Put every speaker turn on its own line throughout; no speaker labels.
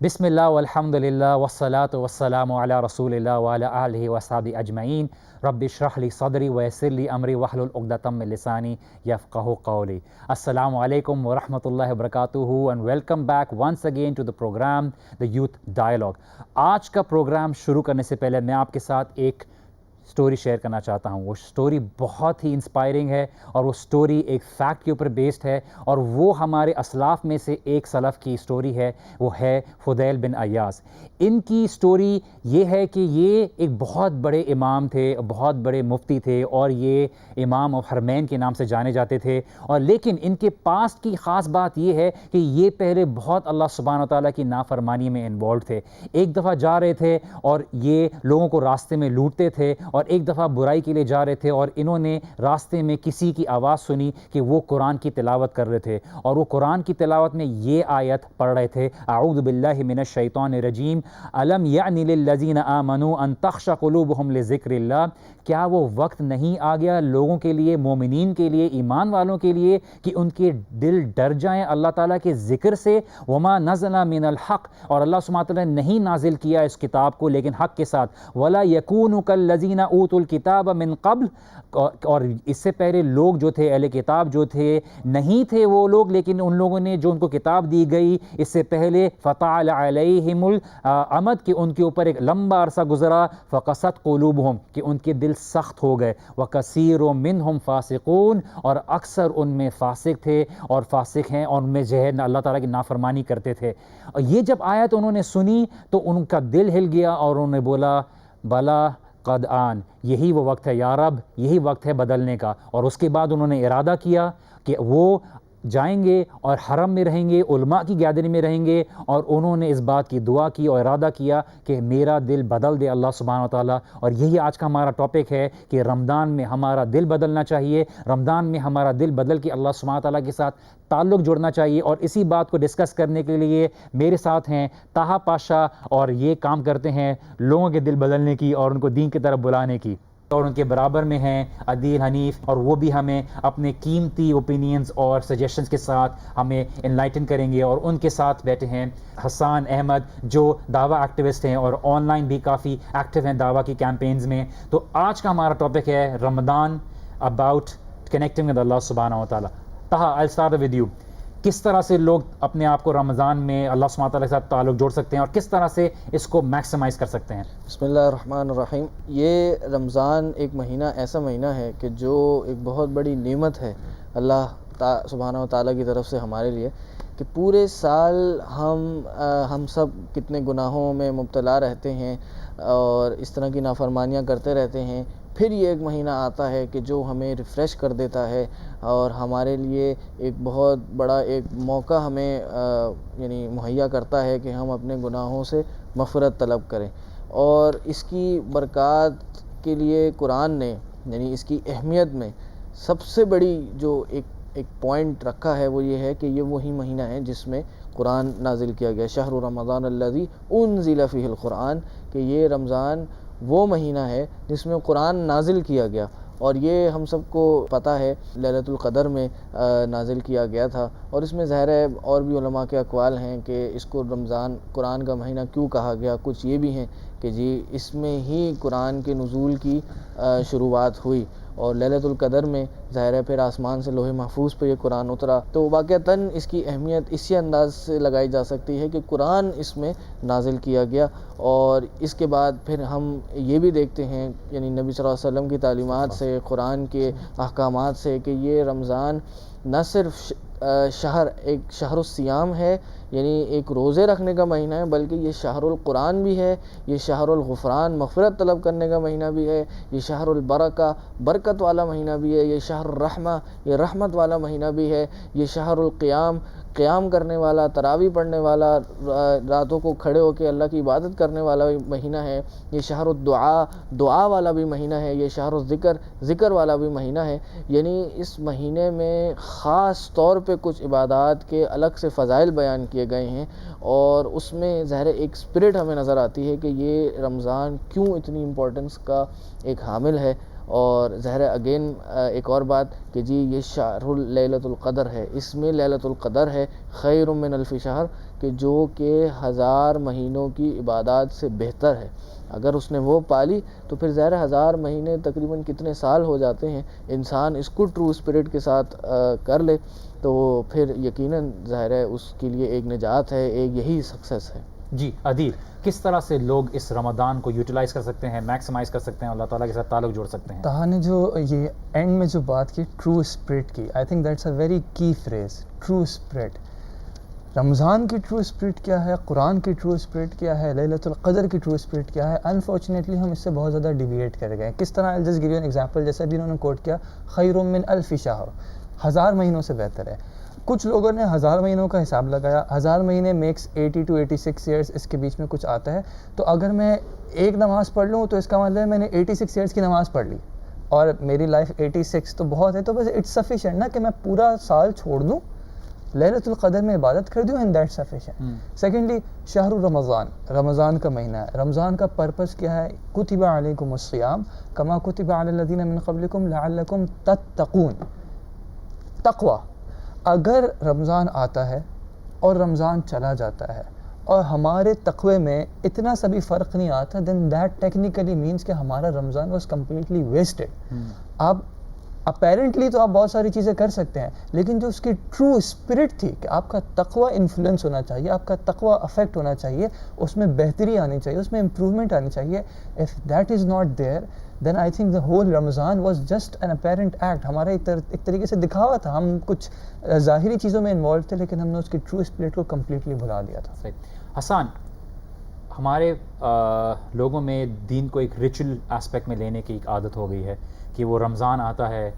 بسم اللہ والحمد للہ والصلاة والسلام علی رسول اللہ وعلی آلہ وصحبہ اجمعین. رب اشرح لی صدری ویسر لی امری واحلل عقدۃ من لسانی یفقہوا قولی. السلام علیکم ورحمۃ اللہ وبرکاتہ and welcome back once again to the program the youth dialogue. آج کا پروگرام شروع کرنے سے پہلے میں آپ کے ساتھ ایک سٹوری شیئر کرنا چاہتا ہوں. وہ سٹوری بہت ہی انسپائرنگ ہے اور وہ سٹوری ایک فیکٹ کے اوپر بیسڈ ہے اور وہ ہمارے اسلاف میں سے ایک سلف کی سٹوری ہے. وہ ہے فضیل بن عیاض. ان کی سٹوری یہ ہے کہ یہ ایک بہت بڑے امام تھے, بہت بڑے مفتی تھے اور یہ امام الحرمین کے نام سے جانے جاتے تھے. اور لیکن ان کے پاسٹ کی خاص بات یہ ہے کہ یہ پہلے بہت اللہ سبحانہ و تعالیٰ کی نافرمانی میں انوالوڈ تھے. ایک دفعہ جا رہے تھے اور یہ لوگوں کو راستے میں لوٹتے تھے, اور ایک دفعہ برائی کے لیے جا رہے تھے اور انہوں نے راستے میں کسی کی آواز سنی کہ وہ قرآن کی تلاوت کر رہے تھے, اور وہ قرآن کی تلاوت میں یہ آیت پڑھ رہے تھے, اعوذ باللہ من الشیطان الرجیم الم یعن للذین آمنوا ان تخشع قلوبہم لذکر اللہ. کیا وہ وقت نہیں آ گیا لوگوں کے لیے, مومنین کے لیے, ایمان والوں کے لیے کہ ان کے دل ڈر جائیں اللہ تعالیٰ کے ذکر سے. وما نزل من الحق, اور اللہ سبحانہ وتعالیٰ نے نہیں نازل کیا اس کتاب کو لیکن حق کے ساتھ. ولا یکونوا کالذین اوتوا الکتاب من قبل, اور اس سے پہلے لوگ جو تھے, اہل کتاب جو تھے, نہیں تھے وہ لوگ لیکن ان لوگوں نے جو ان کو کتاب دی گئی اس سے پہلے فطال علیہم الامد, کہ ان کے اوپر ایک لمبا عرصہ گزرا, فقست قلوبہم, کہ ان کے دل سخت ہو گئے, وکثیر منہم فاسقون, اور اکثر ان میں فاسق تھے اور فاسق ہیں اور ان میں جو ہے اللہ تعالیٰ کی نافرمانی کرتے تھے. اور یہ جب آیت انہوں نے سنی تو ان کا دل ہل گیا اور انہوں نے بولا بلا قد آن, یہی وہ وقت ہے یا رب, یہی وقت ہے بدلنے کا. اور اس کے بعد انہوں نے ارادہ کیا کہ وہ جائیں گے اور حرم میں رہیں گے, علماء کی گیدرنگ میں رہیں گے, اور انہوں نے اس بات کی دعا کی اور ارادہ کیا کہ میرا دل بدل دے اللہ سبحانہ و تعالیٰ. اور یہی آج کا ہمارا ٹاپک ہے کہ رمضان میں ہمارا دل بدلنا چاہیے, رمضان میں ہمارا دل بدل کے اللہ سبحانہ و تعالیٰ کے ساتھ تعلق جوڑنا چاہیے. اور اسی بات کو ڈسکس کرنے کے لیے میرے ساتھ ہیں طاہا پاشا, اور یہ کام کرتے ہیں لوگوں کے دل بدلنے کی اور ان کو دین کی طرف بلانے کی. اور ان کے برابر میں ہیں عدیل حنیف, اور وہ بھی ہمیں اپنے قیمتی اوپینینز اور سجیشنز کے ساتھ ہمیں انلائٹن کریں گے. اور ان کے ساتھ بیٹھے ہیں حسان احمد جو دعویٰ ایکٹیوسٹ ہیں اور آن لائن بھی کافی ایکٹیو ہیں دعویٰ کی کیمپینز میں. تو آج کا ہمارا ٹاپک ہے رمضان, اباؤٹ کنیکٹنگ ود اللہ سبحانہ و تعالیٰ. Taha, I start with you. کس طرح سے لوگ اپنے آپ کو رمضان میں اللہ سبحانہ تعالیٰ کے ساتھ تعلق جوڑ سکتے ہیں اور کس طرح سے اس کو میکسیمائز کر سکتے ہیں؟
بسم اللہ الرحمن الرحیم. یہ رمضان ایک مہینہ ایسا مہینہ ہے کہ جو ایک بہت بڑی نعمت ہے اللہ سبحانہ و تعالیٰ کی طرف سے ہمارے لیے, کہ پورے سال ہم سب کتنے گناہوں میں مبتلا رہتے ہیں اور اس طرح کی نافرمانیاں کرتے رہتے ہیں. پھر یہ ایک مہینہ آتا ہے کہ جو ہمیں ریفریش کر دیتا ہے اور ہمارے لیے ایک بہت بڑا ایک موقع ہمیں یعنی مہیا کرتا ہے کہ ہم اپنے گناہوں سے مغفرت طلب کریں. اور اس کی برکات کے لیے قرآن نے یعنی اس کی اہمیت میں سب سے بڑی جو ایک پوائنٹ رکھا ہے وہ یہ ہے کہ یہ وہی مہینہ ہے جس میں قرآن نازل کیا گیا. شہر رمضان الذی انزل فیہ القرآن, کہ یہ رمضان وہ مہینہ ہے جس میں قرآن نازل کیا گیا. اور یہ ہم سب کو پتہ ہے لیلۃ القدر میں نازل کیا گیا تھا. اور اس میں ظاہر ہے اور بھی علماء کے اقوال ہیں کہ اس کو رمضان قرآن کا مہینہ کیوں کہا گیا. کچھ یہ بھی ہیں کہ جی اس میں ہی قرآن کے نزول کی شروعات ہوئی, اور لیلۃ القدر میں ظاہر ہے پھر آسمان سے لوح محفوظ پہ یہ قرآن اترا. تو واقعتاً اس کی اہمیت اسی انداز سے لگائی جا سکتی ہے کہ قرآن اس میں نازل کیا گیا. اور اس کے بعد پھر ہم یہ بھی دیکھتے ہیں یعنی نبی صلی اللہ علیہ وسلم کی تعلیمات سے, قرآن کے احکامات سے, کہ یہ رمضان نہ صرف ایک شہر الصیام ہے یعنی ایک روزے رکھنے کا مہینہ ہے, بلکہ یہ شہر القرآن بھی ہے, یہ شہر الغفران مغفرت طلب کرنے کا مہینہ بھی ہے, یہ شہر البرکہ برکت والا مہینہ بھی ہے, یہ شہر الرحمہ یہ رحمت والا مہینہ بھی ہے, یہ شہر القیام قیام کرنے والا, تراویح پڑھنے والا, راتوں کو کھڑے ہو کے اللہ کی عبادت کرنے والا بھی مہینہ ہے, یہ شہر الدعا دعا والا بھی مہینہ ہے, یہ شہر الذکر ذکر والا بھی مہینہ ہے. یعنی اس مہینے میں خاص طور پہ کچھ عبادات کے الگ سے فضائل بیان کیے گئے ہیں, اور اس میں ظاہر ایک اسپرٹ ہمیں نظر آتی ہے کہ یہ رمضان کیوں اتنی امپورٹنس کا ایک حامل ہے. اور ظاہر ہے اگین ایک اور بات کہ جی یہ شہر لیلۃ القدر ہے، اس میں لیلۃ القدر ہے خیر من الف شہر، کہ جو کہ 1000 مہینوں کی عبادات سے بہتر ہے. اگر اس نے وہ پالی تو پھر ظاہر 1000 مہینے تقریباً کتنے سال ہو جاتے ہیں، انسان اس کو ٹرو اسپرٹ کے ساتھ کر لے تو پھر یقیناً ظاہر ہے اس کے لیے ایک نجات ہے، ایک یہی سکسیس ہے.
جی عدیل، کس طرح سے لوگ اس رمضان کو یوٹیلائز کر سکتے ہیں، میکسیمائز کر سکتے ہیں، اللہ تعالیٰ کے ساتھ تعلق جوڑ سکتے ہیں؟
تہا نے جو یہ اینڈ میں جو بات کی ٹرو اسپرٹ کی، I think that's a very کی فریز، ٹرو اسپرٹ. رمضان کی ٹرو اسپرٹ کیا ہے، قرآن کی ٹرو اسپرٹ کیا ہے، لیلۃ القدر کی ٹرو اسپرٹ کیا ہے؟ انفارچونیٹلی ہم اس سے بہت زیادہ ڈیویٹ کر گئے. کس طرح؟ Just give you an example, جیسے ابھی انہوں نے کوٹ کیا خیر من الف شہر، 1000 مہینوں سے بہتر ہے. کچھ لوگوں نے 1000 مہینوں کا حساب لگایا، 1000 مہینے میکس 80 to 86 ایئرس، اس کے بیچ میں کچھ آتا ہے. تو اگر میں ایک نماز پڑھ لوں تو اس کا مطلب ہے میں نے 86 ایئرس کی نماز پڑھ لی اور میری لائف 86 تو بہت ہے، تو بس اٹس سفیشینٹ نا کہ میں پورا سال چھوڑ دوں، لیلۃ القدر میں عبادت کر دوں، اینڈ دیٹس سفیشینٹ. سیکنڈلی شہر رمضان، رمضان کا مہینہ ہے. رمضان کا پرپس کیا ہے؟ کتب علیکم الصیام کما کتب علی الذین من قبلکم لعلکم تتقون. تقوی. اگر رمضان آتا ہے اور رمضان چلا جاتا ہے اور ہمارے تقوی میں اتنا سا بھی فرق نہیں آتا، دین دیٹ ٹیکنیکلی مینس کہ ہمارا رمضان واز کمپلیٹلی ویسٹڈ. آپ اپیرنٹلی تو آپ بہت ساری چیزیں کر سکتے ہیں، لیکن جو اس کی ٹرو اسپرٹ تھی کہ آپ کا تقوی انفلوئنس ہونا چاہیے، آپ کا تقوی افیکٹ ہونا چاہیے، اس میں بہتری آنی چاہیے، اس میں امپروومنٹ آنی چاہیے. If that is not there then I think the whole Ramzan was just an apparent act. ہمارا ایک طریقے سے دکھاوا تھا، ہم کچھ ظاہری چیزوں میں انوالو تھے لیکن ہم نے اس کی ٹرو اسپرٹ کو کمپلیٹلی بھلا دیا تھا.
صحیح. حسان، ہمارے لوگوں میں دین کو ایک ریچول اسپیکٹ میں لینے کی ایک عادت ہو گئی ہے کہ وہ رمضان آتا ہے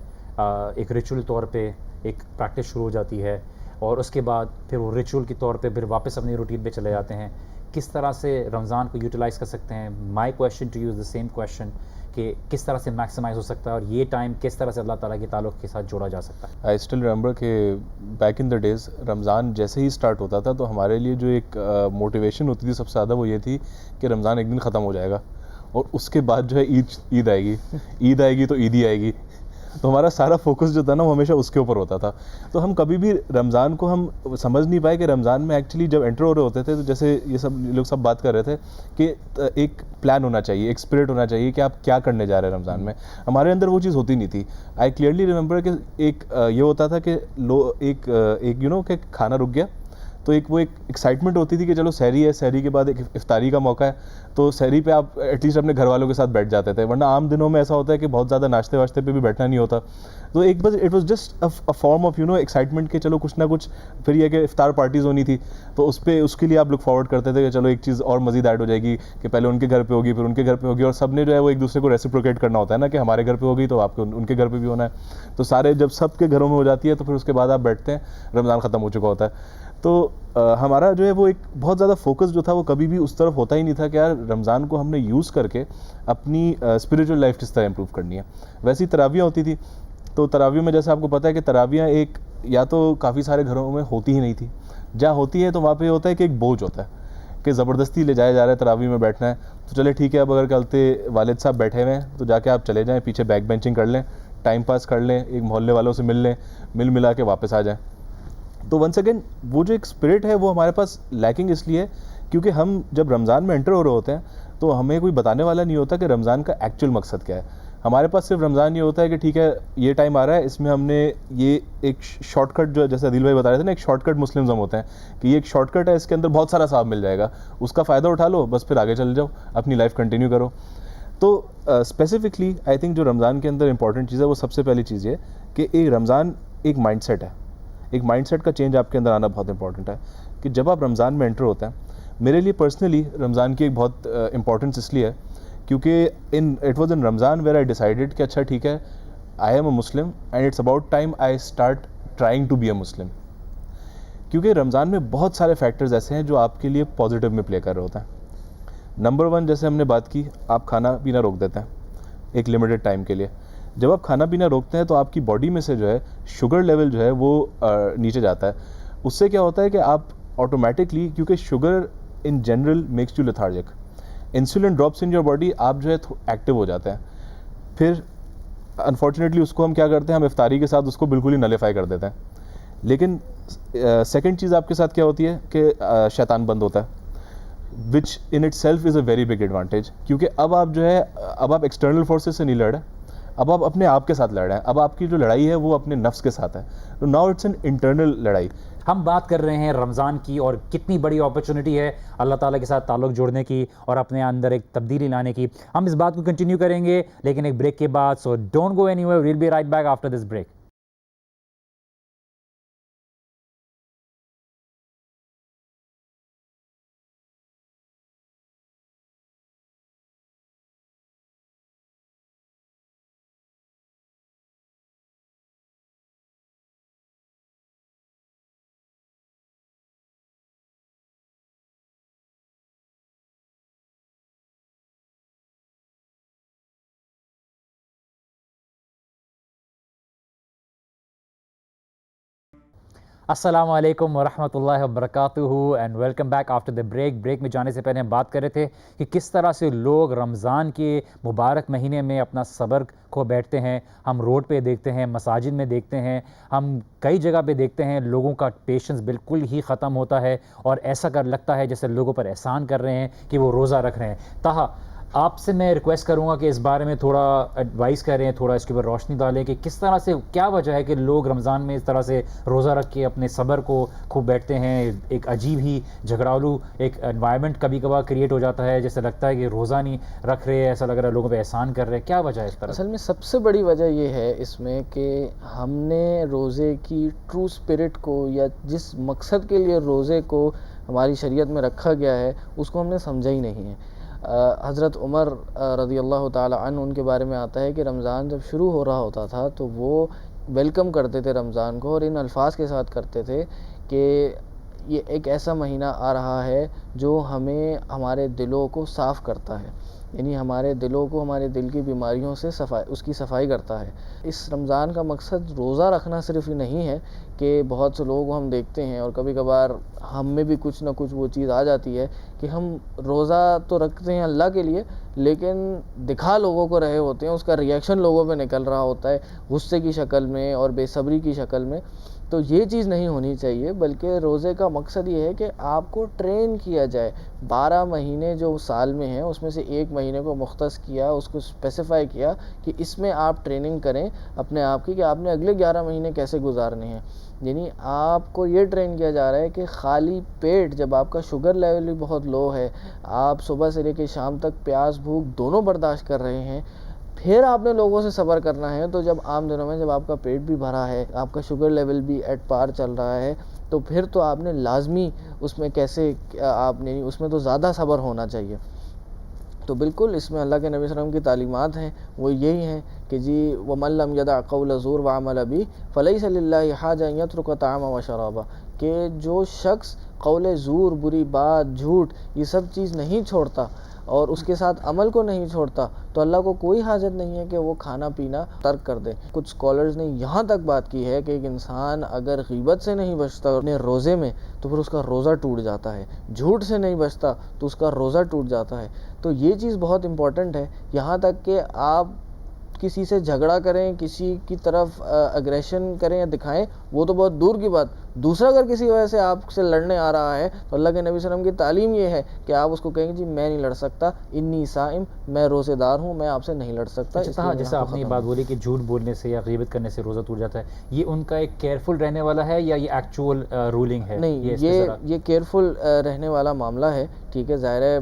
ایک ریچول طور پہ ایک پریکٹس شروع ہو جاتی ہے اور اس کے بعد پھر وہ ریچول کے طور پہ پھر واپس اپنی روٹین پہ چلے جاتے ہیں. کس طرح سے رمضان کو یوٹیلائز کر سکتے ہیں؟ My question to you is the same question کہ کس طرح سے میکسیمائز ہو سکتا ہے اور یہ ٹائم کس طرح سے اللہ تعالیٰ کے تعلق کے ساتھ جوڑا جا سکتا ہے؟
آئی اسٹل ریمبر کہ بیک ان دا ڈیز رمضان جیسے ہی اسٹارٹ ہوتا تھا تو ہمارے لیے جو ایک موٹیویشن ہوتی تھی سب سے زیادہ وہ یہ تھی کہ رمضان ایک دن ختم ہو جائے گا اور اس کے بعد جو ہے عید آئے گی، عید آئے گی تو عید ہی آئے گی. تو ہمارا سارا فوکس جو تھا نا وہ ہمیشہ اس کے اوپر ہوتا تھا. تو ہم کبھی بھی رمضان کو ہم سمجھ نہیں پائے کہ رمضان میں ایکچولی جب انٹر ہو رہے ہوتے تھے تو جیسے یہ سب لوگ سب بات کر رہے تھے کہ ایک پلان ہونا چاہیے، ایک اسپرٹ ہونا چاہیے کہ آپ کیا کرنے جا رہے ہیں رمضان میں. ہمارے اندر وہ چیز ہوتی نہیں تھی. آئی کلیئرلی ریممبر کہ ایک یہ ہوتا تھا کہ ایک یو نو کہ کھانا رک گیا تو وہ ایک ایکسائٹمنٹ ہوتی تھی کہ چلو سحری ہے، سحری کے بعد ایک افطاری کا موقع ہے تو سحری پہ آپ ایٹ لیسٹ اپنے گھر والوں کے ساتھ بیٹھ جاتے تھے، ورنہ عام دنوں میں ایسا ہوتا ہے کہ بہت زیادہ ناشتے واشتے پہ بھی بیٹھنا نہیں ہوتا. تو ایک بس it was just a form of you know excitement کہ چلو کچھ نہ کچھ. پھر یہ کہ افطار پارٹیز ہونی تھی تو اس کے لیے آپ لک فارورڈ کرتے تھے کہ چلو ایک چیز اور مزید ایڈ ہو جائے گی کہ پہلے ان کے گھر پہ ہوگی پھر ان کے گھر پہ ہوگی، اور سب نے جو ہے وہ ایک دوسرے کو ریسیپروکیٹ کرنا ہوتا ہے نا کہ ہمارے گھر پہ ہوگی تو آپ کو ان کے گھر پہ بھی ہونا ہے. تو سارے جب سب کے گھروں میں ہو جاتی ہے تو پھر اس کے بعد آپ بیٹھتے ہیں، رمضان ختم ہو چکا ہوتا ہے. تو ہمارا جو ہے وہ ایک بہت زیادہ فوکس جو تھا وہ کبھی بھی اس طرف ہوتا ہی نہیں تھا کہ یار رمضان کو ہم نے یوز کر کے اپنی اسپریچول لائف کس طرح امپروو کرنی ہے. ویسی تراویح ہوتی تھی تو تراویح میں جیسے آپ کو پتہ ہے کہ تراویح ایک یا تو کافی سارے گھروں میں ہوتی ہی نہیں تھی، جہاں ہوتی ہے تو وہاں پہ یہ ہوتا ہے کہ ایک بوجھ ہوتا ہے کہ زبردستی لے جایا جا رہا ہے تراویح میں بیٹھنا ہے. تو چلے ٹھیک ہے، اب اگر کلتے والد صاحب بیٹھے ہوئے ہیں تو جا کے آپ چلے جائیں پیچھے بیک بینچنگ کر لیں، ٹائم پاس کر لیں، ایک محلے والوں سے مل لیں، ملا کے واپس آ جائیں. تو ونس اگین وہ جو ایک اسپرٹ ہے وہ ہمارے پاس لیکنگ اس لیے کیونکہ ہم جب رمضان میں انٹر ہو رہے ہوتے ہیں تو ہمیں کوئی بتانے والا نہیں ہوتا کہ رمضان کا ایکچوئل مقصد کیا ہے. ہمارے پاس صرف رمضان یہ ہوتا ہے کہ ٹھیک ہے یہ ٹائم آ رہا ہے، اس میں ہم نے یہ ایک شارٹ کٹ جو جیسے عدیل بھائی بتا رہے تھے نا، ایک شارٹ کٹ مسلمزم ہوتے ہیں کہ یہ ایک شارٹ کٹ ہے، اس کے اندر بہت سارا ثواب مل جائے گا، اس کا فائدہ اٹھا لو بس پھر آگے چل جاؤ، اپنی لائف کنٹینیو کرو. تو اسپیسیفکلی آئی تھنک جو رمضان کے اندر امپورٹنٹ چیز ہے وہ سب سے پہلی چیز یہ کہ ایک رمضان ایک مائنڈ سیٹ ہے. ایک مائنڈ سیٹ کا چینج آپ کے اندر آنا بہت امپورٹنٹ ہے کہ جب آپ رمضان میں انٹر ہوتے ہیں. میرے لیے پرسنلی رمضان کی ایک بہت امپورٹنس اس لیے ہے کیونکہ it was in Ramzan where I decided کہ اچھا ٹھیک ہے I am a Muslim and it's about time I start trying to be a Muslim. کیونکہ رمضان میں بہت سارے فیکٹرز ایسے ہیں جو آپ کے لیے پازیٹیو میں پلے کر رہے ہوتے ہیں. نمبر 1 جیسے ہم نے بات کی، آپ کھانا پینا روک دیتے ہیں ایک لمیٹڈ ٹائم کے لیے. جب آپ کھانا پینا روکتے ہیں تو آپ کی باڈی میں سے جو ہے شوگر لیول جو ہے وہ نیچے جاتا ہے. اس سے کیا ہوتا ہے کہ آپ آٹومیٹکلی، کیونکہ sugar in general makes you lethargic, insulin drops in your body, آپ جو ہے ایکٹیو ہو جاتے ہیں. پھر انفارچونیٹلی اس کو ہم کیا کرتے ہیں, ہم افطاری کے ساتھ اس کو بالکل ہی نلیفائی کر دیتے ہیں. لیکن سیکنڈ چیز آپ کے ساتھ کیا ہوتی ہے کہ شیطان بند ہوتا ہے, which in itself is a very big advantage, کیونکہ اب آپ جو ہے اب آپ ایکسٹرنل فورسز سے نہیں لڑ رہے, اب آپ اپنے آپ کے ساتھ لڑ رہے ہیں. اب آپ کی جو لڑائی ہے وہ اپنے نفس کے ساتھ ہے. ناؤ اٹس این انٹرنل لڑائی.
ہم بات کر رہے ہیں رمضان کی, اور کتنی بڑی اپرچونٹی ہے اللہ تعالیٰ کے ساتھ تعلق جوڑنے کی اور اپنے اندر ایک تبدیلی لانے کی. ہم اس بات کو کنٹینیو کریں گے لیکن ایک بریک کے بعد. So don't go anywhere, we'll be right back after this break. السلام علیکم ورحمۃ اللہ وبرکاتہ and welcome back after the break. Break میں جانے سے پہلے ہم بات کر رہے تھے کہ کس طرح سے لوگ رمضان کے مبارک مہینے میں اپنا صبر کھو بیٹھتے ہیں. ہم روڈ پہ دیکھتے ہیں, مساجد میں دیکھتے ہیں, ہم کئی جگہ پہ دیکھتے ہیں لوگوں کا پیشنس بالکل ہی ختم ہوتا ہے اور ایسا لگتا ہے جیسے لوگوں پر احسان کر رہے ہیں کہ وہ روزہ رکھ رہے ہیں. تاہا آپ سے میں ریکویسٹ کروں گا کہ اس بارے میں تھوڑا ایڈوائز کریں, تھوڑا اس کے اوپر روشنی ڈالیں کہ کس طرح سے, کیا وجہ ہے کہ لوگ رمضان میں اس طرح سے روزہ رکھ کے اپنے صبر کو خوب بیٹھتے ہیں. ایک عجیب ہی جھگڑالو ایک انوائرمنٹ کبھی کبھار کریٹ ہو جاتا ہے, جیسے لگتا ہے کہ روزہ نہیں رکھ رہے, ایسا لگ رہا ہے لوگوں پہ احسان کر رہے ہیں. کیا وجہ ہے اس طرح؟
اصل میں سب سے بڑی وجہ یہ ہے اس میں کہ ہم نے روزے کی ٹرو اسپرٹ کو, یا جس مقصد کے لیے روزے کو ہماری شریعت میں رکھا گیا ہے, اس کو ہم نے سمجھا ہی نہیں ہے. حضرت عمر رضی اللہ تعالی عنہ, ان کے بارے میں آتا ہے کہ رمضان جب شروع ہو رہا ہوتا تھا تو وہ ویلکم کرتے تھے رمضان کو, اور ان الفاظ کے ساتھ کرتے تھے کہ یہ ایک ایسا مہینہ آ رہا ہے جو ہمیں ہمارے دلوں کو صاف کرتا ہے, یعنی ہمارے دلوں کو, ہمارے دل کی بیماریوں سے اس کی صفائی کرتا ہے. اس رمضان کا مقصد روزہ رکھنا صرف ہی نہیں ہے کہ بہت سے لوگ ہم دیکھتے ہیں, اور کبھی کبھار ہم میں بھی کچھ نہ کچھ وہ چیز آ جاتی ہے کہ ہم روزہ تو رکھتے ہیں اللہ کے لیے, لیکن دکھا لوگوں کو رہے ہوتے ہیں, اس کا ریئیکشن لوگوں پہ نکل رہا ہوتا ہے غصے کی شکل میں اور بے صبری کی شکل میں. تو یہ چیز نہیں ہونی چاہیے, بلکہ روزے کا مقصد یہ ہے کہ آپ کو ٹرین کیا جائے. 12 مہینے جو سال میں ہیں اس میں سے ایک مہینے کو مختص کیا, اس کو اسپیسیفائی کیا کہ اس میں آپ ٹریننگ کریں اپنے آپ کی کہ آپ نے اگلے 11 مہینے کیسے گزارنے ہیں. یعنی آپ کو یہ ٹرین کیا جا رہا ہے کہ خالی پیٹ, جب آپ کا شوگر لیول بھی بہت لو ہے, آپ صبح سے لے کے شام تک پیاس بھوک دونوں برداشت کر رہے ہیں, پھر آپ نے لوگوں سے صبر کرنا ہے. تو جب عام دنوں میں جب آپ کا پیٹ بھی بھرا ہے, آپ کا شوگر لیول بھی ایٹ پار چل رہا ہے, تو پھر تو آپ نے لازمی اس میں کیسے, آپ نے اس میں تو زیادہ صبر ہونا چاہیے. تو بالکل اس میں اللہ کے نبی صلی اللہ علیہ وسلم کی تعلیمات ہیں, وہ یہی ہیں کہ جی وَمَن لَّمْ يَدَعْ قَوْلَ الزُّورِ وَعَمَلَ بِهِ فَلَيْسَ لِلَّهِ حَاجَةٌ أَن يَتْرُكَ طَعَامَهُ وَشَرَابَهُ, کہ جو شخص قول زور, بری بات, جھوٹ, یہ سب چیز نہیں چھوڑتا اور اس کے ساتھ عمل کو نہیں چھوڑتا, تو اللہ کو کوئی حاجت نہیں ہے کہ وہ کھانا پینا ترک کر دے. کچھ سکولرز نے یہاں تک بات کی ہے کہ ایک انسان اگر غیبت سے نہیں بچتا اپنے روزے میں تو پھر اس کا روزہ ٹوٹ جاتا ہے, جھوٹ سے نہیں بچتا تو اس کا روزہ ٹوٹ جاتا ہے. تو یہ چیز بہت امپورٹنٹ ہے, یہاں تک کہ آپ کسی سے جھگڑا کریں, کسی کی طرف اگریشن کریں یا دکھائیں, وہ تو بہت دور کی بات. دوسرا اگر کسی وجہ سے آپ سے لڑنے آ رہا ہے تو اللہ کے نبی صلی اللہ علیہ وسلم کی تعلیم یہ ہے کہ آپ اس کو کہیں جی میں نہیں لڑ سکتا, انی صائم, میں روزے دار ہوں, میں آپ سے نہیں لڑ سکتا.
جیسے آپ نے یہ بات بولی کہ جھوٹ بولنے سے یا غیبت کرنے سے روزہ ٹوٹ جاتا ہے, یہ ان کا ایک کیئرفل رہنے والا ہے یا یہ ایکچوئل رولنگ ہے؟
نہیں, یہ کیئرفل رہنے والا معاملہ ہے, ٹھیک ہے. ظاہر ہے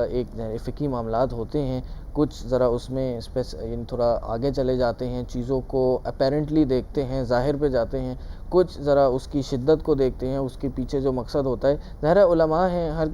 ایک فقہی معاملات ہوتے ہیں, کچھ ذرا اس میں یعنی تھوڑا آگے چلے جاتے ہیں, چیزوں کو اپیرنٹلی دیکھتے ہیں, ظاہر پہ جاتے ہیں, کچھ ذرا اس کی شدت کو دیکھتے ہیں, اس کے پیچھے جو مقصد ہوتا ہے. ظاہر علماء ہیں, ہر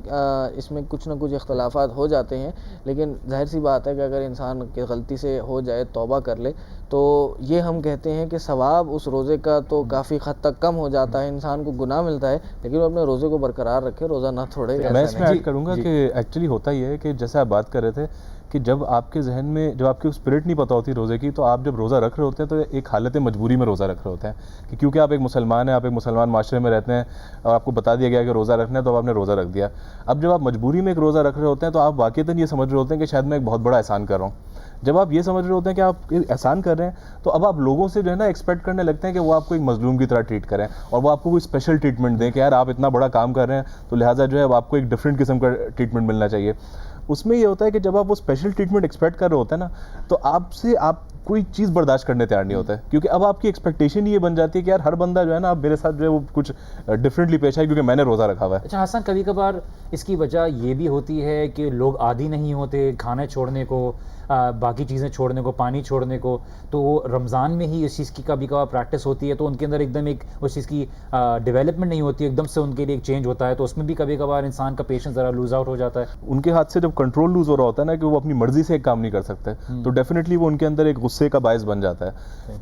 اس میں کچھ نہ کچھ اختلافات ہو جاتے ہیں, لیکن ظاہر سی بات ہے کہ اگر انسان کی غلطی سے ہو جائے, توبہ کر لے, تو یہ ہم کہتے ہیں کہ ثواب اس روزے کا تو کافی حد تک کم ہو جاتا ہے, انسان کو گناہ ملتا ہے, لیکن وہ اپنے روزے کو برقرار رکھے, روزہ نہ چھوڑے.
میں اس میں ایڈ کروں گا کہ ایکچولی ہوتا یہ ہے کہ جیسے آپ بات کر رہے تھے کہ جب آپ کے ذہن میں, جب آپ کی اسپرٹ نہیں پتہ ہوتی روزے کی, تو آپ جب روزہ رکھ رہے ہوتے ہیں تو ایک حالت مجبوری میں روزہ رکھ رہے ہوتے ہیں کہ کیونکہ آپ ایک مسلمان ہیں, آپ ایک مسلمان معاشرے میں رہتے ہیں, اور آپ کو بتا دیا گیا کہ روزہ رکھنا ہے, تو آپ نے روزہ رکھ دیا. اب جب آپ مجبوری میں ایک روزہ رکھ رہے ہوتے ہیں تو آپ واقعتاً یہ سمجھ رہے ہوتے ہیں کہ شاید میں ایک بہت بڑا احسان کر رہا ہوں, جب آپ یہ سمجھ رہے ہوتے ہیں کہ آپ احسان کر رہے ہیں تو اب آپ لوگوں سے جو ہے نا ایکسپیکٹ کرنے لگتے ہیں کہ وہ آپ کو ایک مظلوم کی طرح ٹریٹ کریں اور وہ آپ کو کوئی اسپیشل ٹریٹمنٹ دیں کہ یار آپ اتنا بڑا کام کر رہے ہیں تو لہٰذا جو ہے اب آپ کو ایک ڈفرینٹ قسم کا ٹریٹمنٹ ملنا چاہیے. اس میں یہ ہوتا ہے کہ جب آپ وہ اسپیشل ٹریٹمنٹ ایکسپیکٹ کر رہے ہوتے ہیں نا تو آپ سے آپ کوئی چیز برداشت کرنے تیار نہیں ہوتا ہے, کیونکہ اب آپ کی ایکسپیکٹیشن یہ بن جاتی ہے کہ یار ہر بندہ جو ہے نا اب میرے ساتھ جو ہے وہ کچھ ڈفرینٹلی پیش آئے کیونکہ میں نے روزہ رکھا ہوا ہے.
اچھا حسن, کبھی کبھار اس کی وجہ یہ بھی ہوتی ہے کہ لوگ عادی نہیں ہوتے کھانے چھوڑنے کو, باقی چیزیں چھوڑنے کو, پانی چھوڑنے کو, تو وہ رمضان میں ہی اس چیز کی کبھی کبھار پریکٹس ہوتی ہے تو ان کے اندر ایک دم ایک اس چیز کی ڈیولپمنٹ نہیں ہوتی, ایک دم سے ان کے لیے ایک چینج ہوتا ہے, تو اس میں بھی کبھی کبھار انسان کا پیشنس ذرا لوز آؤٹ ہو جاتا ہے.
ان کے ہاتھ سے جب کنٹرول لوز ہو رہا ہوتا ہے نا کہ وہ اپنی مرضی سے ایک کام نہیں کر سکتے تو ڈیفینیٹلی وہ ان کے اندر ایک غصے کا باعث بن جاتا ہے.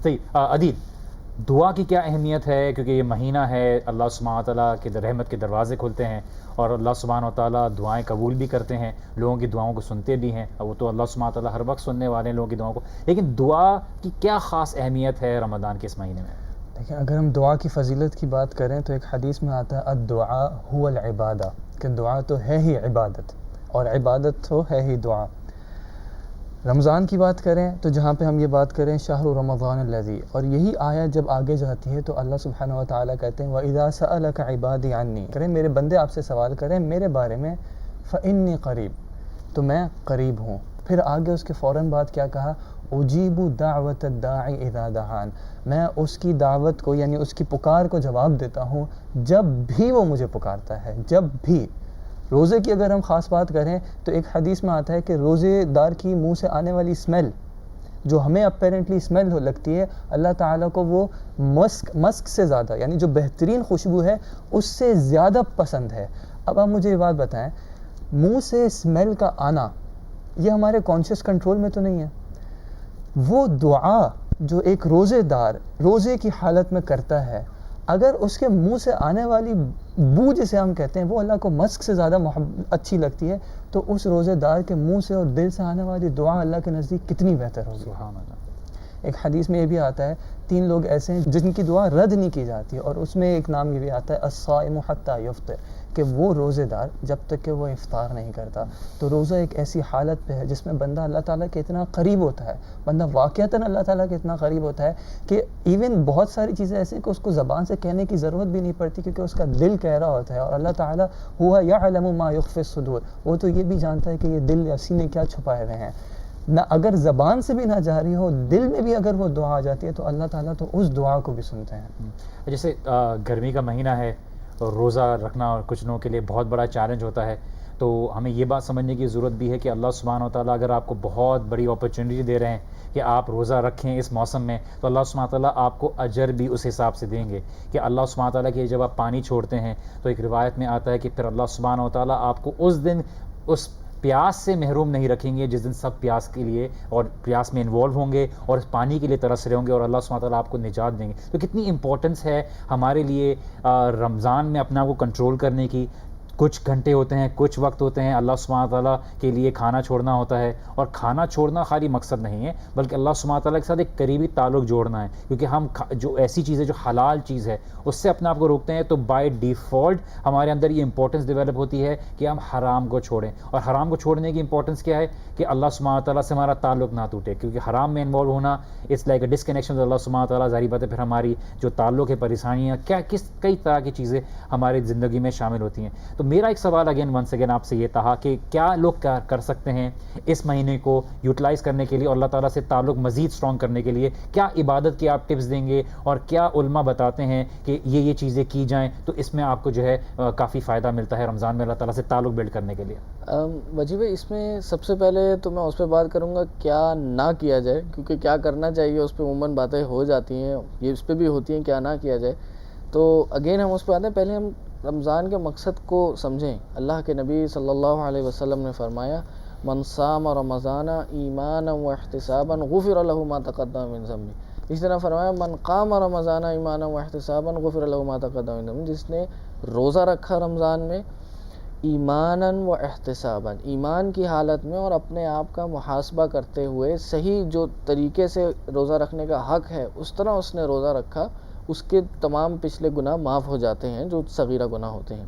صحیح. عدیل, دعا کی کیا اہمیت ہے, کیونکہ یہ مہینہ ہے اللہ سبحانہ تعالیٰ کے رحمت کے دروازے کھلتے ہیں اور اللہ سبحانہ تعالیٰ دعائیں قبول بھی کرتے ہیں, لوگوں کی دعاؤں کو سنتے بھی ہیں, وہ تو اللہ سبحانہ تعالیٰ ہر وقت سننے والے ہیں لوگوں کی دعاؤں کو, لیکن دعا کی کیا خاص اہمیت ہے رمضان کے اس مہینے میں؟
دیکھیں, اگر ہم دعا کی فضیلت کی بات کریں تو ایک حدیث میں آتا ہے الدعاء هو العبادہ, کہ دعا تو ہے ہی عبادت اور عبادت تو ہے ہی دعا. رمضان کی بات کریں تو جہاں پہ ہم یہ بات کریں شہر رمضان الذی, اور یہی آیت جب آگے جاتی ہے تو اللہ سبحانہ و تعالیٰ کہتے ہیں وَإِذَا سَأَلَكَ عِبَادِي عَنِّي, کریں میرے بندے آپ سے سوال کریں میرے بارے میں, فَإِنِّي قریب, تو میں قریب ہوں. پھر آگے اس کے فوراً بعد کیا کہا, اجیب دعوت الداعی اذا دعان, میں اس کی دعوت کو یعنی اس کی پکار کو جواب دیتا ہوں جب بھی وہ مجھے پکارتا ہے, جب بھی. روزے کی اگر ہم خاص بات کریں تو ایک حدیث میں آتا ہے کہ روزے دار کی منہ سے آنے والی اسمیل جو ہمیں اپیرنٹلی اسمیل لگتی ہے, اللہ تعالیٰ کو وہ مسک سے زیادہ یعنی جو بہترین خوشبو ہے اس سے زیادہ پسند ہے. اب آپ مجھے یہ بات بتائیں, منہ سے اسمیل کا آنا یہ ہمارے کانشیس کنٹرول میں تو نہیں ہے. وہ دعا جو ایک روزے دار روزے کی حالت میں کرتا ہے, اگر اس کے منہ سے آنے والی بو جسے ہم کہتے ہیں وہ اللہ کو مسک سے زیادہ اچھی لگتی ہے, تو اس روزے دار کے منہ سے اور دل سے آنے والی دعا اللہ کے نزدیک کتنی بہتر ہوگی.
سبحان اللہ.
ایک حدیث میں یہ بھی آتا ہے 3 لوگ ایسے ہیں جن کی دعا رد نہیں کی جاتی, اور اس میں ایک نام یہ بھی آتا ہے الصائم حتی یفطر, کہ وہ روزے دار جب تک کہ وہ افطار نہیں کرتا. تو روزہ ایک ایسی حالت پہ ہے جس میں بندہ اللہ تعالیٰ کے اتنا قریب ہوتا ہے, بندہ واقعتاً اللہ تعالیٰ کے اتنا قریب ہوتا ہے کہ ایون بہت ساری چیزیں ایسی کہ اس کو زبان سے کہنے کی ضرورت بھی نہیں پڑتی کیونکہ اس کا دل کہہ رہا ہوتا ہے, اور اللہ تعالیٰ ہوا یعلم ما یخفی الصدور, وہ تو یہ بھی جانتا ہے کہ یہ دل یا سینے کیا چھپائے ہوئے ہیں. نہ اگر زبان سے بھی نہ جا رہی ہو, دل میں بھی اگر وہ دعا آ جاتی ہے تو اللہ تعالیٰ تو اس دعا کو بھی سنتے ہیں.
جیسے گرمی کا مہینہ ہے اور روزہ رکھنا اور کچھ لوگوں کے لیے بہت بڑا چیلنج ہوتا ہے, تو ہمیں یہ بات سمجھنے کی ضرورت بھی ہے کہ اللہ سبحانہ و تعالیٰ اگر آپ کو بہت بڑی اپرچونیٹی دے رہے ہیں کہ آپ روزہ رکھیں اس موسم میں, تو اللہ سبحانہ و تعالیٰ آپ کو اجر بھی اس حساب سے دیں گے. کہ اللہ سبحانہ و تعالیٰ کے جب آپ پانی چھوڑتے ہیں تو ایک روایت میں آتا ہے کہ پھر اللہ سبحانہ و تعالیٰ آپ کو اس دن اس پیاس سے محروم نہیں رکھیں گے جس دن سب پیاس کے لیے اور پیاس میں انوالو ہوں گے اور پانی کے لیے ترس رہے ہوں گے, اور اللہ سبحانہ تعالیٰ آپ کو نجات دیں گے. تو کتنی امپورٹنس ہے ہمارے لیے رمضان میں اپنا کو کنٹرول کرنے کی. کچھ گھنٹے ہوتے ہیں, کچھ وقت ہوتے ہیں اللہ سبحانہ تعالیٰ کے لیے کھانا چھوڑنا ہوتا ہے, اور کھانا چھوڑنا خالی مقصد نہیں ہے بلکہ اللہ سبحانہ تعالیٰ کے ساتھ ایک قریبی تعلق جوڑنا ہے, کیونکہ ہم جو ایسی چیز ہے جو حلال چیز ہے اس سے اپنے آپ کو روکتے ہیں تو بائی ڈیفالٹ ہمارے اندر یہ امپورٹنس ڈیولپ ہوتی ہے کہ ہم حرام کو چھوڑیں. اور حرام کو چھوڑنے کی امپورٹنس کیا ہے کہ اللہ سبحانہ تعالیٰ سے ہمارا تعلق نہ ٹوٹے, کیونکہ حرام میں انوالو ہونا it's like a disconnection with Allah سبحانہ تعالیٰ. ظاہر بات ہے پھر ہماری جو تعلق ہے, پریشانیاں کیا کئی طرح کی چیزیں ہماری زندگی میں شامل ہوتی ہیں. تو میرا ایک سوال اگین ونس اگین آپ سے یہ تھا کہ کیا لوگ کر سکتے ہیں اس مہینے کو یوٹیلائز کرنے کے لیے اور اللہ تعالیٰ سے تعلق مزید اسٹرانگ کرنے کے لیے, کیا عبادت کی آپ ٹپس دیں گے, اور کیا علماء بتاتے ہیں کہ یہ چیزیں کی جائیں تو اس میں آپ کو جو ہے کافی فائدہ ملتا ہے رمضان میں اللہ تعالیٰ سے تعلق بلڈ کرنے کے لیے؟
وجیب ہے, اس میں سب سے پہلے تو میں اس پہ بات کروں گا کیا نہ کیا جائے, کیونکہ کیا کرنا چاہیے اس پہ عموماً باتیں ہو جاتی ہیں, یہ اس پہ بھی ہوتی ہیں کیا نہ کیا جائے. تو اگین ہم اس پہ آتے ہیں, پہلے ہم رمضان کے مقصد کو سمجھیں. اللہ کے نبی صلی اللہ علیہ وسلم نے فرمایا من صام رمضان ایمانا و احتسابا غفر له ما تقدم من ذنبه. اس طرح فرمایا من قام رمضان ایمانا و احتسابا غفر له ما تقدم من ذنبه, جس نے روزہ رکھا رمضان میں ایمانا و احتسابا, ایمان کی حالت میں اور اپنے آپ کا محاسبہ کرتے ہوئے صحیح جو طریقے سے روزہ رکھنے کا حق ہے اس طرح اس نے روزہ رکھا, اس کے تمام پچھلے گناہ معاف ہو جاتے ہیں جو صغیرہ گناہ ہوتے ہیں.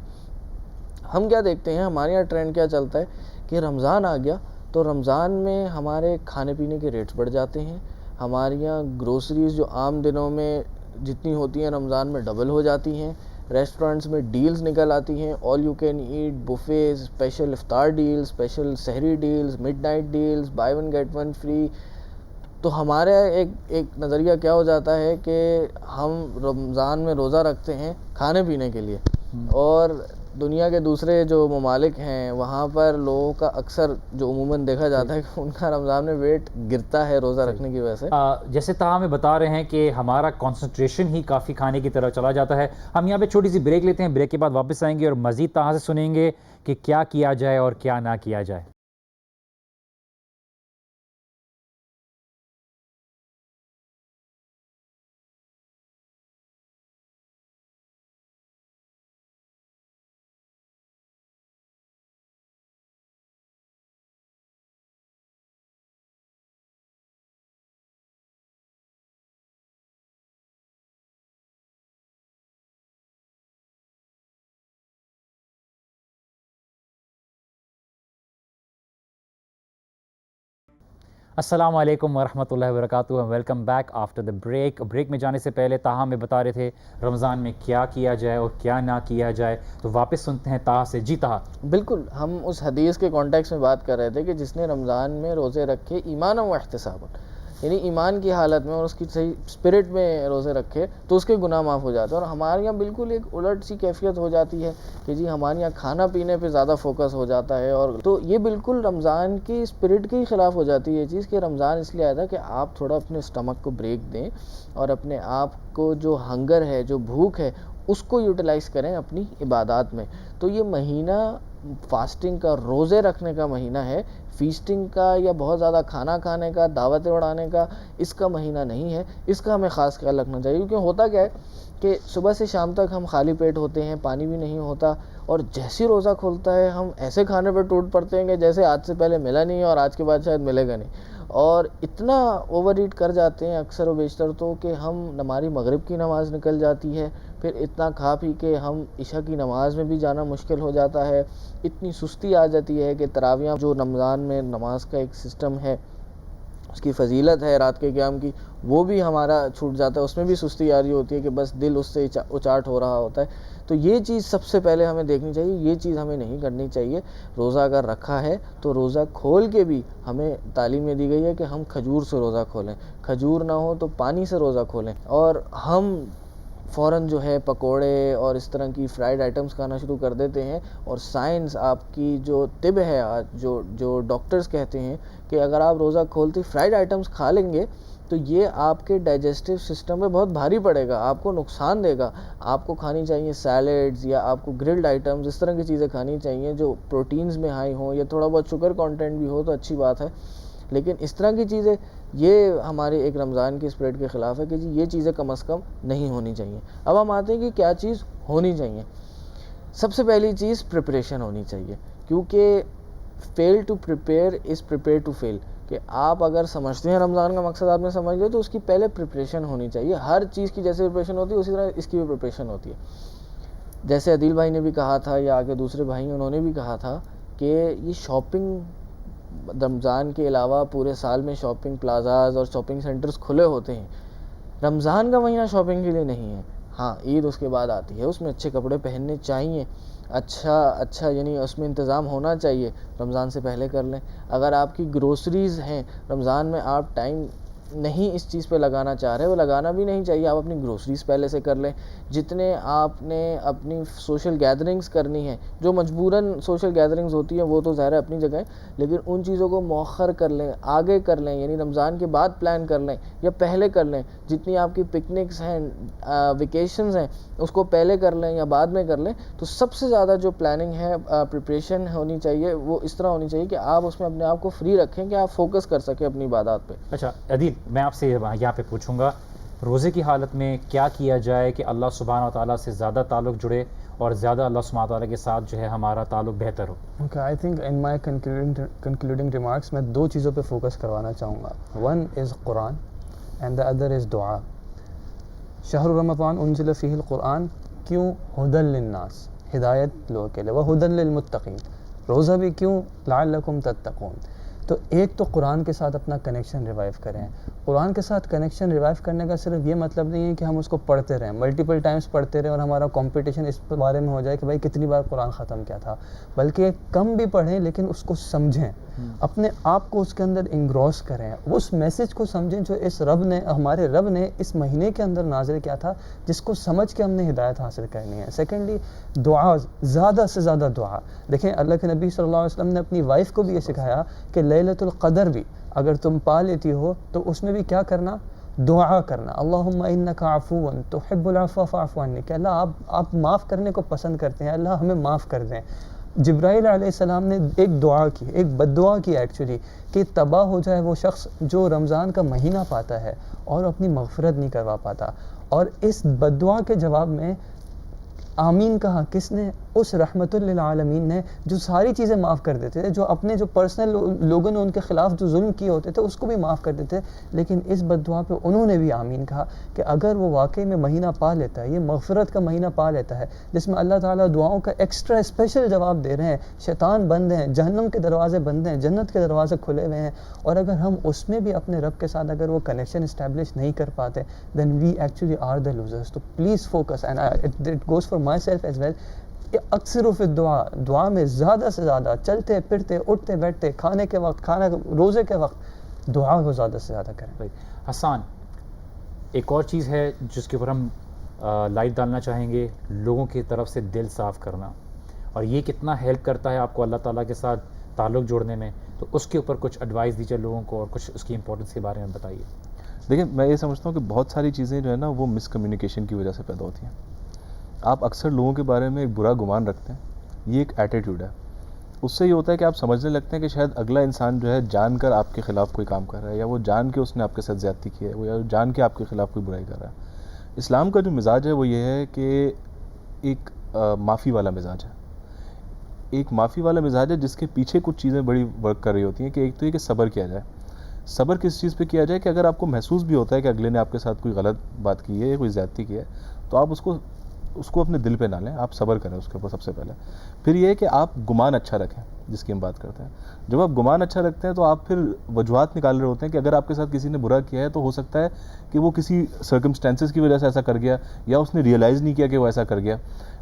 ہم کیا دیکھتے ہیں, ہمارے یہاں ٹرینڈ کیا چلتا ہے کہ رمضان آ گیا تو رمضان میں ہمارے کھانے پینے کے ریٹس بڑھ جاتے ہیں. ہمارے یہاں گروسریز جو عام دنوں میں جتنی ہوتی ہیں رمضان میں ڈبل ہو جاتی ہیں. ریسٹورنٹس میں ڈیلز نکل آتی ہیں, all you can eat buffets, special iftar deals, special sehri deals, midnight deals, buy one get one free. تو ہمارا ایک نظریہ کیا ہو جاتا ہے کہ ہم رمضان میں روزہ رکھتے ہیں کھانے پینے کے لیے, اور دنیا کے دوسرے جو ممالک ہیں وہاں پر لوگوں کا اکثر جو عموماً دیکھا جاتا ہے کہ ان کا رمضان میں ویٹ گرتا ہے روزہ رکھنے کی وجہ سے.
جیسے تاہا ہمیں بتا رہے ہیں کہ ہمارا کنسنٹریشن ہی کافی کھانے کی طرف چلا جاتا ہے. ہم یہاں پہ چھوٹی سی بریک لیتے ہیں, بریک کے بعد واپس آئیں گے اور مزید تاہا سے سنیں گے کہ کیا کیا جائے اور کیا نہ کیا جائے. السلام علیکم ورحمۃ اللہ وبرکاتہ. Welcome back after the break. Break میں جانے سے پہلے تاہا ہمیں بتا رہے تھے رمضان میں کیا کیا جائے اور کیا نہ کیا جائے, تو واپس سنتے ہیں تاہا سے. جی تاہا.
بالکل, ہم اس حدیث کے کانٹیکس میں بات کر رہے تھے کہ جس نے رمضان میں روزے رکھے ایمانا و احتسابا, یعنی ایمان کی حالت میں اور اس کی صحیح اسپرٹ میں روزے رکھے تو اس کے گناہ معاف ہو جاتے ہیں. اور ہمارے یہاں بالکل ایک الٹ سی کیفیت ہو جاتی ہے کہ جی ہمارے یہاں کھانا پینے پہ زیادہ فوکس ہو جاتا ہے, اور تو یہ بالکل رمضان کی اسپرٹ کے ہی خلاف ہو جاتی ہے یہ چیز کہ رمضان اس لیے آیا تھا کہ آپ تھوڑا اپنے اسٹمک کو بریک دیں اور اپنے آپ کو جو ہنگر ہے, جو بھوک ہے, اس کو یوٹیلائز کریں اپنی عبادات میں. تو یہ مہینہ فاسٹنگ کا, روزے رکھنے کا مہینہ ہے, فیسٹنگ کا یا بہت زیادہ کھانا کھانے کا, دعوتیں اڑانے کا اس کا مہینہ نہیں ہے. اس کا ہمیں خاص خیال رکھنا چاہیے, کیونکہ ہوتا کیا ہے کہ صبح سے شام تک ہم خالی پیٹ ہوتے ہیں, پانی بھی نہیں ہوتا, اور جیسے روزہ کھولتا ہے ہم ایسے کھانے پہ ٹوٹ پڑتے ہیں کہ جیسے آج سے پہلے ملا نہیں اور آج کے بعد شاید ملے گا نہیں, اور اتنا اوور ایٹ کر جاتے ہیں اکثر و بیشتر تو کہ ہماری مغرب کی نماز نکل جاتی ہے, پھر اتنا کھا پی کے ہم عشاء کی نماز میں بھی جانا مشکل ہو جاتا ہے. اتنی سستی آ جاتی ہے کہ تراویح جو رمضان میں نماز کا ایک سسٹم ہے, اس کی فضیلت ہے رات کے قیام کی, وہ بھی ہمارا چھوٹ جاتا ہے, اس میں بھی سستی آ رہی ہوتی ہے کہ بس دل اس سے اچاٹ ہو رہا ہوتا ہے. تو یہ چیز سب سے پہلے ہمیں دیکھنی چاہیے, یہ چیز ہمیں نہیں کرنی چاہیے. روزہ اگر رکھا ہے تو روزہ کھول کے بھی ہمیں تعلیم یہ دی گئی ہے کہ ہم کھجور سے روزہ کھولیں, کھجور نہ ہو تو پانی سے روزہ کھولیں. اور ہم فوراً جو ہے پکوڑے اور اس طرح کی فرائیڈ آئٹمس کھانا شروع کر دیتے ہیں, اور سائنس آپ کی جو طب ہے آج جو ڈاکٹرز کہتے ہیں کہ اگر آپ روزہ کھولتے فرائیڈ آئٹمس کھا لیں گے تو یہ آپ کے ڈائجسٹیو سسٹم پہ بہت بھاری پڑے گا, آپ کو نقصان دے گا. آپ کو کھانی چاہیے سیلیڈز, یا آپ کو گرلڈ آئٹمز, اس طرح کی چیزیں کھانی چاہیے جو پروٹینز میں ہائی ہوں, یا تھوڑا بہت شوگر کانٹینٹ بھی ہو تو اچھی بات ہے. لیکن اس طرح کی چیزیں یہ ہمارے ایک رمضان کی اسپرٹ کے خلاف ہے کہ جی یہ چیزیں کم از کم نہیں ہونی چاہیے. اب ہم آتے ہیں کہ کیا چیز ہونی چاہیے. سب سے پہلی چیز پریپریشن ہونی چاہیے, کیونکہ fail to prepare is prepare to fail, کہ آپ اگر سمجھتے ہیں رمضان کا مقصد آپ نے سمجھ لیا تو اس کی پہلے پریپریشن ہونی چاہیے. ہر چیز کی جیسے پریپریشن ہوتی ہے اسی طرح اس کی بھی پریپریشن ہوتی ہے. جیسے عدیل بھائی نے بھی کہا تھا یا آگے دوسرے بھائی انہوں نے بھی کہا تھا کہ یہ شاپنگ رمضان کے علاوہ پورے سال میں شاپنگ پلازاز اور شاپنگ سینٹرز کھلے ہوتے ہیں, رمضان کا مہینہ شاپنگ کے لیے نہیں ہے. ہاں عید اس کے بعد آتی ہے, اس میں اچھے کپڑے پہننے چاہیے, اچھا یعنی اس میں انتظام ہونا چاہیے, رمضان سے پہلے کر لیں. اگر آپ کی گروسریز ہیں رمضان میں آپ ٹائم نہیں اس چیز پہ لگانا چاہ رہے, وہ لگانا بھی نہیں چاہیے, آپ اپنی گروسریز پہلے سے کر لیں. جتنے آپ نے اپنی سوشل گیدرنگز کرنی ہیں, جو مجبوراً سوشل گیدرنگز ہوتی ہیں وہ تو ظاہر ہے اپنی جگہ, لیکن ان چیزوں کو مؤخر کر لیں, آگے کر لیں, یعنی رمضان کے بعد پلان کر لیں یا پہلے کر لیں. جتنی آپ کی پکنکس ہیں, ویکیشنز ہیں, اس کو پہلے کر لیں یا بعد میں کر لیں. تو سب سے زیادہ جو پلاننگ ہے, پریپریشن ہونی چاہیے, وہ اس طرح ہونی چاہیے کہ آپ اس میں اپنے آپ کو فری رکھیں کہ آپ فوکس کر سکیں اپنی عبادات پہ.
اچھا عدیل, میں آپ سے یہاں پہ پوچھوں گا, روزے کی حالت میں کیا کیا جائے کہ اللہ سبحانہ و تعالیٰ سے زیادہ تعلق جڑے اور زیادہ اللہ سبحانہ و تعالیٰ کے ساتھ جو ہے ہمارا تعلق بہتر ہو؟
Okay, I think in my concluding remarks میں دو چیزوں پہ فوکس کروانا چاہوں گا. One is Quran and the other is دعا. شہر رمضان انزل فیہ القرآن, کیوں؟ ہدی للناس, ہدایت لوگوں کے لیے, وہ ہدی للمتقین. روزہ بھی کیوں؟ لعلکم تتقون. تو ایک تو قرآن کے ساتھ اپنا کنیکشن ریوائیو کریں. قرآن کے ساتھ کنیکشن ریوائیو کرنے کا صرف یہ مطلب نہیں ہے کہ ہم اس کو پڑھتے رہیں, ملٹیپل ٹائمز پڑھتے رہیں اور ہمارا کمپٹیشن اس بارے میں ہو جائے کہ بھائی کتنی بار قرآن ختم کیا تھا, بلکہ کم بھی پڑھیں لیکن اس کو سمجھیں, اپنے آپ کو اس کے اندر انگروس کریں, اس میسج کو سمجھیں جو اس رب نے, ہمارے رب نے اس مہینے کے اندر نازل کیا تھا, جس کو سمجھ کے ہم نے ہدایت حاصل کرنی ہے. سیکنڈلی دعا, زیادہ سے زیادہ دعا. دیکھیں اللہ کے نبی صلی اللہ علیہ وسلم نے اپنی وائف کو بھی یہ سکھایا کہ لیلۃ القدر بھی اگر تم پا لیتی ہو تو اس میں بھی کیا کرنا, دعا کرنا, اللہم انک عفو تحب العفو فاعف عنی, کہ اللہ آپ معاف کرنے کو پسند کرتے ہیں, اللہ ہمیں معاف کر دیں. جبرائیل علیہ السلام نے ایک دعا کی, ایک بد دعا کی ایکچولی, کہ تباہ ہو جائے وہ شخص جو رمضان کا مہینہ پاتا ہے اور اپنی مغفرت نہیں کروا پاتا. اور اس بد دعا کے جواب میں آمین کہا کس نے, اس رحمت للعالمین نے, جو ساری چیزیں معاف کر دیتے تھے, جو اپنے جو پرسنل لوگوں نے ان کے خلاف جو ظلم کیے ہوتے تھے اس کو بھی معاف کر دیتے, لیکن اس بد دعا پہ انہوں نے بھی آمین کہا کہ اگر وہ واقعی میں مہینہ پا لیتا ہے, یہ مغفرت کا مہینہ پا لیتا ہے جس میں اللہ تعالیٰ دعاؤں کا ایکسٹرا اسپیشل جواب دے رہے ہیں, شیطان بند ہیں, جہنم کے دروازے بند ہیں, جنت کے دروازے کھلے ہوئے ہیں, اور اگر ہم اس میں بھی اپنے رب کے ساتھ اگر وہ کنیکشن اسٹیبلش نہیں کر پاتے, then we actually are the losers. تو please focus, and it goes for myself as well, اکثر فی دعا, دعا میں زیادہ سے زیادہ چلتے پھرتے اٹھتے بیٹھتے کھانے کے وقت, کھانا روزے کے وقت دعا کو زیادہ سے زیادہ کریں.
حسان, ایک اور چیز ہے جس کے اوپر ہم لائٹ ڈالنا چاہیں گے, لوگوں کی طرف سے دل صاف کرنا, اور یہ کتنا ہیلپ کرتا ہے آپ کو اللہ تعالیٰ کے ساتھ تعلق جوڑنے میں, تو اس کے اوپر کچھ ایڈوائس دیجیے لوگوں کو اور کچھ اس کی امپورٹنس کے بارے میں بتائیے.
دیکھیں میں یہ سمجھتا ہوں کہ بہت ساری چیزیں جو ہے نا وہ مس کمیونیکیشن کی وجہ سے پیدا ہوتی ہیں. آپ اکثر لوگوں کے بارے میں ایک برا گمان رکھتے ہیں, یہ ایک ایٹیٹیوڈ ہے. اس سے یہ ہوتا ہے کہ آپ سمجھنے لگتے ہیں کہ شاید اگلا انسان جو ہے جان کر آپ کے خلاف کوئی کام کر رہا ہے, یا وہ جان کے اس نے آپ کے ساتھ زیادتی کی ہے, وہ یا جان کے آپ کے خلاف کوئی برائی کر رہا ہے. اسلام کا جو مزاج ہے وہ یہ ہے کہ ایک معافی والا مزاج ہے, ایک معافی والا مزاج ہے جس کے پیچھے کچھ چیزیں بڑی ورک کر رہی ہوتی ہیں. کہ ایک تو یہ کہ صبر کیا جائے. صبر کس چیز پہ کیا جائے کہ اگر آپ کو محسوس بھی ہوتا ہے کہ اگلے نے آپ کے ساتھ کوئی غلط بات کی ہے یا کوئی زیادتی کی ہے, تو آپ اس کو اپنے دل پہ نہ لیں, آپ صبر کریں اس کے اوپر سب سے پہلے. پھر یہ ہے کہ آپ گمان اچھا رکھیں, جس کی ہم بات کرتے ہیں. جب آپ گمان اچھا رکھتے ہیں تو آپ پھر وجوہات نکال رہے ہوتے ہیں کہ اگر آپ کے ساتھ کسی نے برا کیا ہے تو ہو سکتا ہے کہ وہ کسی سرکمسٹانسز کی وجہ سے ایسا کر گیا, یا اس نے ریئلائز نہیں کیا کہ وہ ایسا کر گیا.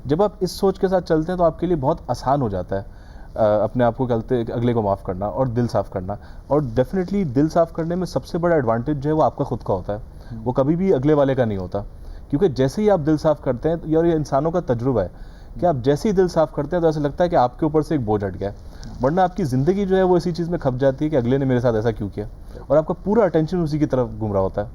جب آپ اس سوچ کے ساتھ چلتے ہیں تو آپ کے لیے بہت آسان ہو جاتا ہے اپنے آپ کو اگلے کو معاف کرنا اور دل صاف کرنا. اور ڈیفینیٹلی دل صاف کرنے میں سب سے بڑا ایڈوانٹیج جو ہے وہ آپ کا خود کا ہوتا ہے, وہ کبھی بھی اگلے والے کا نہیں ہوتا. کیونکہ جیسے ہی آپ دل صاف کرتے ہیں, اور یہ انسانوں کا تجربہ ہے کہ آپ جیسے ہی دل صاف کرتے ہیں تو ایسا لگتا ہے کہ آپ کے اوپر سے ایک بوجھ ہٹ گیا ہے, ورنہ آپ کی زندگی جو ہے وہ اسی چیز میں کھپ جاتی ہے کہ اگلے نے میرے ساتھ ایسا کیوں کیا, اور آپ کا پورا اٹینشن اسی کی طرف گھوم رہا ہوتا ہے.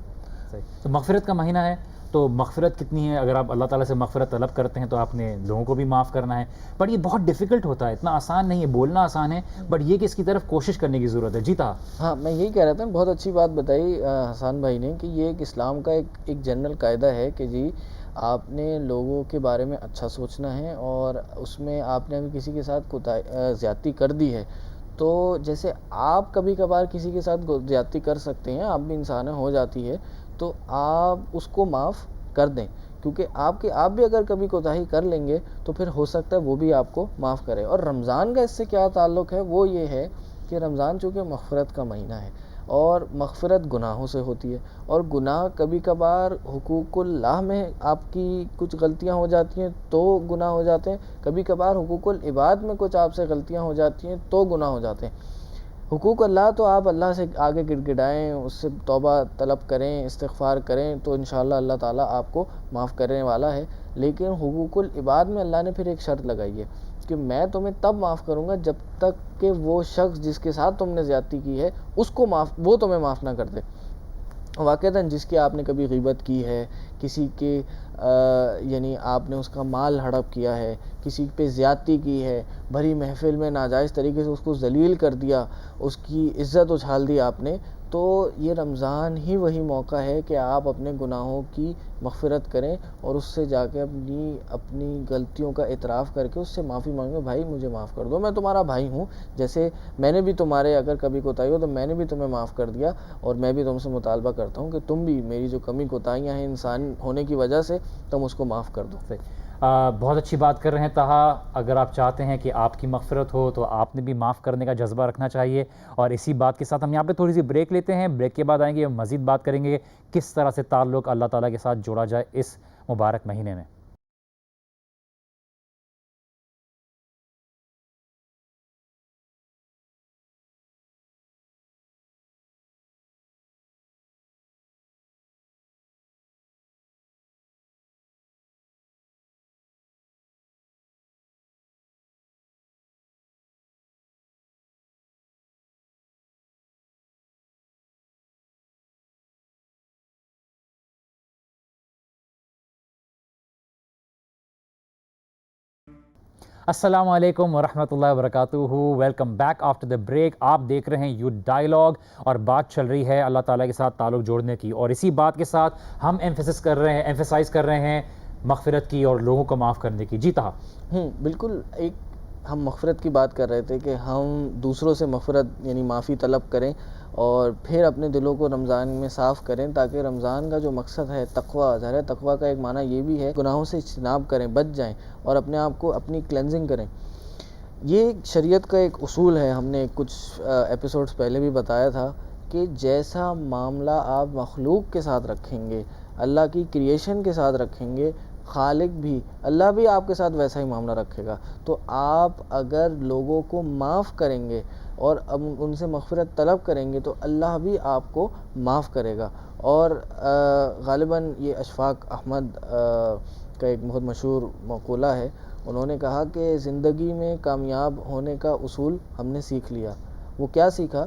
صحیح. تو مغفرت کا مہینہ ہے, تو مغفرت کتنی ہے؟ اگر آپ اللہ تعالیٰ سے مغفرت طلب کرتے ہیں تو آپ نے لوگوں کو بھی معاف کرنا ہے, بٹ یہ بہت ڈیفیکلٹ ہوتا ہے, اتنا آسان نہیں ہے. بولنا آسان ہے, بٹ یہ کہ اس کی طرف کوشش کرنے کی ضرورت ہے. جیتا.
ہاں میں یہی کہہ رہا تھا, بہت اچھی بات بتائی حسان بھائی نے, کہ یہ ایک اسلام کا ایک جنرل قاعدہ ہے کہ جی آپ نے لوگوں کے بارے میں اچھا سوچنا ہے, اور اس میں آپ نے اگر کسی کے ساتھ زیادتی کر دی ہے تو جیسے آپ کبھی کبھار کسی کے ساتھ زیادتی کر سکتے ہیں, آپ بھی انسان ہو جاتی ہے, تو آپ اس کو معاف کر دیں, کیونکہ آپ بھی اگر کبھی کوتاہی کر لیں گے تو پھر ہو سکتا ہے وہ بھی آپ کو معاف کرے. اور رمضان کا اس سے کیا تعلق ہے, وہ یہ ہے کہ رمضان چونکہ مغفرت کا مہینہ ہے, اور مغفرت گناہوں سے ہوتی ہے, اور گناہ کبھی کبھار حقوق اللہ میں آپ کی کچھ غلطیاں ہو جاتی ہیں تو گناہ ہو جاتے ہیں, کبھی کبھار حقوق العباد میں کچھ آپ سے غلطیاں ہو جاتی ہیں تو گناہ ہو جاتے ہیں. حقوق اللہ تو آپ اللہ سے آگے گڑ گڑائیں, اس سے توبہ طلب کریں, استغفار کریں, تو انشاءاللہ اللہ تعالیٰ آپ کو معاف کرنے والا ہے. لیکن حقوق العباد میں اللہ نے پھر ایک شرط لگائی ہے کہ میں تمہیں تب معاف کروں گا جب تک کہ وہ شخص جس کے ساتھ تم نے زیادتی کی ہے وہ تمہیں معاف نہ کر دے. واقعتاً جس کی آپ نے کبھی غیبت کی ہے, کسی کے یعنی آپ نے اس کا مال ہڑپ کیا ہے, کسی پہ زیادتی کی ہے, بھری محفل میں ناجائز طریقے سے اس کو ذلیل کر دیا, اس کی عزت اچھال دی آپ نے, تو یہ رمضان ہی وہی موقع ہے کہ آپ اپنے گناہوں کی مغفرت کریں اور اس سے جا کے اپنی غلطیوں کا اعتراف کر کے اس سے معافی مانگیں. بھائی مجھے معاف کر دو, میں تمہارا بھائی ہوں, جیسے میں نے بھی تمہارے اگر کبھی کوتاہی ہو تو میں نے بھی تمہیں معاف کر دیا, اور میں بھی تم سے مطالبہ کرتا ہوں کہ تم بھی میری جو کمی کوتاہیاں ہیں انسان ہونے کی وجہ سے تم اس کو معاف کر دو.
بہت اچھی بات کر رہے ہیں تہا. اگر آپ چاہتے ہیں کہ آپ کی مغفرت ہو تو آپ نے بھی معاف کرنے کا جذبہ رکھنا چاہیے. اور اسی بات کے ساتھ ہم یہاں پہ تھوڑی سی بریک لیتے ہیں. بریک کے بعد آئیں گے مزید بات کریں گے کس طرح سے تعلق اللہ تعالیٰ کے ساتھ جوڑا جائے اس مبارک مہینے میں. السلام علیکم ورحمۃ اللہ وبرکاتہ. Welcome back after the break. آپ دیکھ رہے ہیں یوتھ ڈائیلاگ اور بات چل رہی ہے اللہ تعالیٰ کے ساتھ تعلق جوڑنے کی, اور اسی بات کے ساتھ ہم ایمفیسائز کر رہے ہیں مغفرت کی اور لوگوں کو معاف کرنے کی. جی طه.
بالکل. ایک ہم مغفرت کی بات کر رہے تھے کہ ہم دوسروں سے مغفرت یعنی معافی طلب کریں اور پھر اپنے دلوں کو رمضان میں صاف کریں تاکہ رمضان کا جو مقصد ہے تقویٰ, ظاہر ہے تقویٰ کا ایک معنی یہ بھی ہے گناہوں سے اجتناب کریں, بچ جائیں اور اپنے آپ کو اپنی کلینزنگ کریں. یہ شریعت کا ایک اصول ہے. ہم نے کچھ ایپیسوڈز پہلے بھی بتایا تھا کہ جیسا معاملہ آپ مخلوق کے ساتھ رکھیں گے, اللہ کی کریشن کے ساتھ رکھیں گے, خالق بھی اللہ بھی آپ کے ساتھ ویسا ہی معاملہ رکھے گا. تو آپ اگر لوگوں کو معاف کریں گے اور اب ان سے مغفرت طلب کریں گے تو اللہ بھی آپ کو معاف کرے گا. اور غالباً یہ اشفاق احمد کا ایک بہت مشہور مقولہ ہے. انہوں نے کہا کہ زندگی میں کامیاب ہونے کا اصول ہم نے سیکھ لیا. وہ کیا سیکھا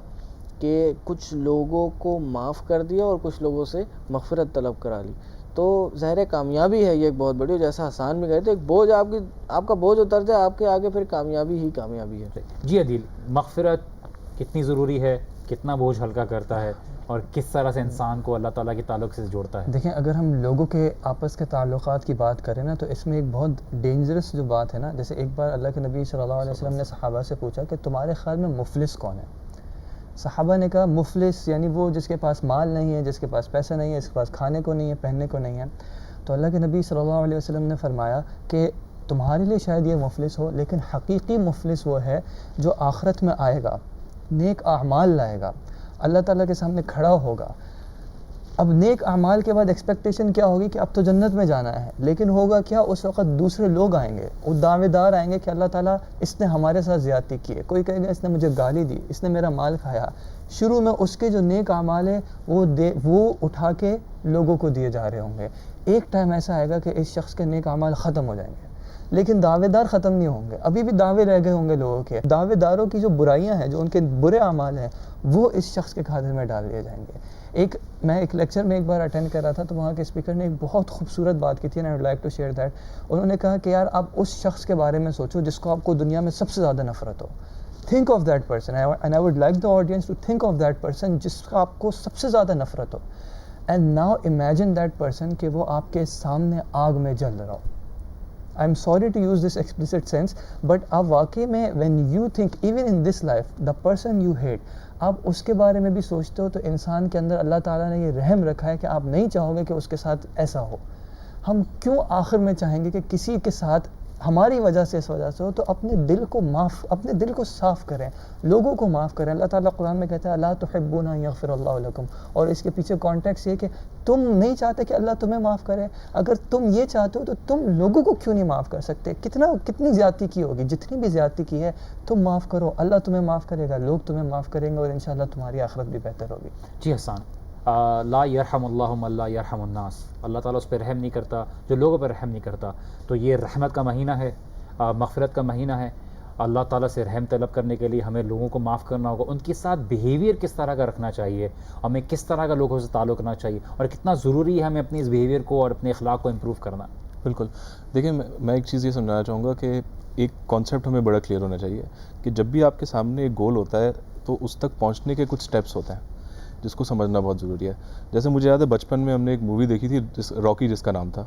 کہ کچھ لوگوں کو معاف کر دیا اور کچھ لوگوں سے مغفرت طلب کرا لی. تو ظاہر کامیابی ہے یہ ایک بہت بڑی, جیسا حسان بھی کہے تو ایک بوجھ آپ کا بوجھ اتر جائے آپ کے آگے, پھر کامیابی ہی کامیابی ہے.
جی عدیل, مغفرت کتنی ضروری ہے, کتنا بوجھ ہلکا کرتا ہے اور کس طرح سے انسان کو اللہ تعالیٰ کے تعلق سے جوڑتا ہے؟
دیکھیں, اگر ہم لوگوں کے آپس کے تعلقات کی بات کریں نا تو اس میں ایک بہت ڈینجرس جو بات ہے نا, جیسے ایک بار اللہ کے نبی صلی اللہ علیہ وسلم نے صحابہ سے پوچھا کہ تمہارے خیال میں مفلس کون ہے؟ صحابہ نے کہا مفلس یعنی وہ جس کے پاس مال نہیں ہے, جس کے پاس پیسہ نہیں ہے, جس کے پاس کھانے کو نہیں ہے, پہننے کو نہیں ہے. تو اللہ کے نبی صلی اللہ علیہ وسلم نے فرمایا کہ تمہارے لیے شاید یہ مفلس ہو, لیکن حقیقی مفلس وہ ہے جو آخرت میں آئے گا, نیک اعمال لائے گا, اللہ تعالیٰ کے سامنے کھڑا ہوگا. اب نیک اعمال کے بعد ایکسپیکٹیشن کیا ہوگی کہ اب تو جنت میں جانا ہے, لیکن ہوگا کیا, اس وقت دوسرے لوگ آئیں گے, وہ دعوے دار آئیں گے کہ اللہ تعالیٰ اس نے ہمارے ساتھ زیادتی کی ہے. کوئی کہے گا اس نے مجھے گالی دی, اس نے میرا مال کھایا. شروع میں اس کے جو نیک اعمال ہیں وہ اٹھا کے لوگوں کو دیے جا رہے ہوں گے. ایک ٹائم ایسا آئے گا کہ اس شخص کے نیک اعمال ختم ہو جائیں گے, لیکن دعوے دار ختم نہیں ہوں گے, ابھی بھی دعوے رہ گئے ہوں گے لوگوں کے. دعوے داروں کی جو برائیاں ہیں, جو ان کے برے اعمال ہیں, وہ اس شخص کے کھاتے میں ڈال دیے جائیں گے. میں ایک لیکچر میں ایک بار اٹینڈ کر رہا تھا تو وہاں کے اسپیکر نے ایک بہت خوبصورت بات کی تھی, and I would like to share that. انہوں نے کہا کہ یار آپ اس شخص کے بارے میں سوچو جس کو آپ کو دنیا میں سب سے زیادہ نفرت ہو. Think of that person, and I would like the audience to think of that person جس کا آپ کو سب سے زیادہ نفرت ہو. And now imagine that person کہ وہ آپ کے سامنے آگ میں جل رہا ہو. I am sorry to use this explicit sense, but آپ واقعی میں when you think even in this life the person you hate, آپ اس کے بارے میں بھی سوچتے ہو تو انسان کے اندر اللہ تعالیٰ نے یہ رحم رکھا ہے کہ آپ نہیں چاہو گے کہ اس کے ساتھ ایسا ہو. ہم کیوں آخر میں چاہیں گے کہ کسی کے ساتھ ہماری وجہ سے اس وجہ سے ہو؟ تو اپنے دل کو صاف کریں, لوگوں کو معاف کریں. اللہ تعالیٰ قرآن میں کہتا ہے لا تحبون ان یغفر اللہ لکم, اور اس کے پیچھے کانٹیکس یہ کہ تم نہیں چاہتے کہ اللہ تمہیں معاف کرے. اگر تم یہ چاہتے ہو تو تم لوگوں کو کیوں نہیں معاف کر سکتے؟ کتنی زیادتی کی ہوگی, جتنی بھی زیادتی کی ہے تم معاف کرو, اللہ تمہیں معاف کرے گا, لوگ تمہیں معاف کریں گے, اور انشاءاللہ تمہاری آخرت بھی بہتر ہوگی.
جی حسان, لا یرحم اللہ من لا یرحم الناس, اللہ تعالیٰ اس پہ رحم نہیں کرتا جو لوگوں پہ رحم نہیں کرتا. تو یہ رحمت کا مہینہ ہے, مغفرت کا مہینہ ہے. اللہ تعالیٰ سے رحم طلب کرنے کے لیے ہمیں لوگوں کو معاف کرنا ہوگا. ان کے ساتھ بیہیویئر کس طرح کا رکھنا چاہیے, ہمیں کس طرح کا لوگوں سے تعلق رکھنا چاہیے, اور کتنا ضروری ہے ہمیں اپنی اس بیہیویئر کو اور اپنے اخلاق کو امپروو کرنا.
بالکل. دیکھیں, میں ایک چیز یہ سمجھانا چاہوں گا کہ ایک کانسیپٹ ہمیں بڑا کلیئر ہونا چاہیے کہ جب بھی آپ کے سامنے ایک گول ہوتا ہے تو اس تک پہنچنے کے کچھ سٹیپس ہوتے ہیں جس کو سمجھنا بہت ضروری ہے. جیسے مجھے یاد ہے بچپن میں ہم نے ایک مووی دیکھی تھی راکی جس کا نام تھا,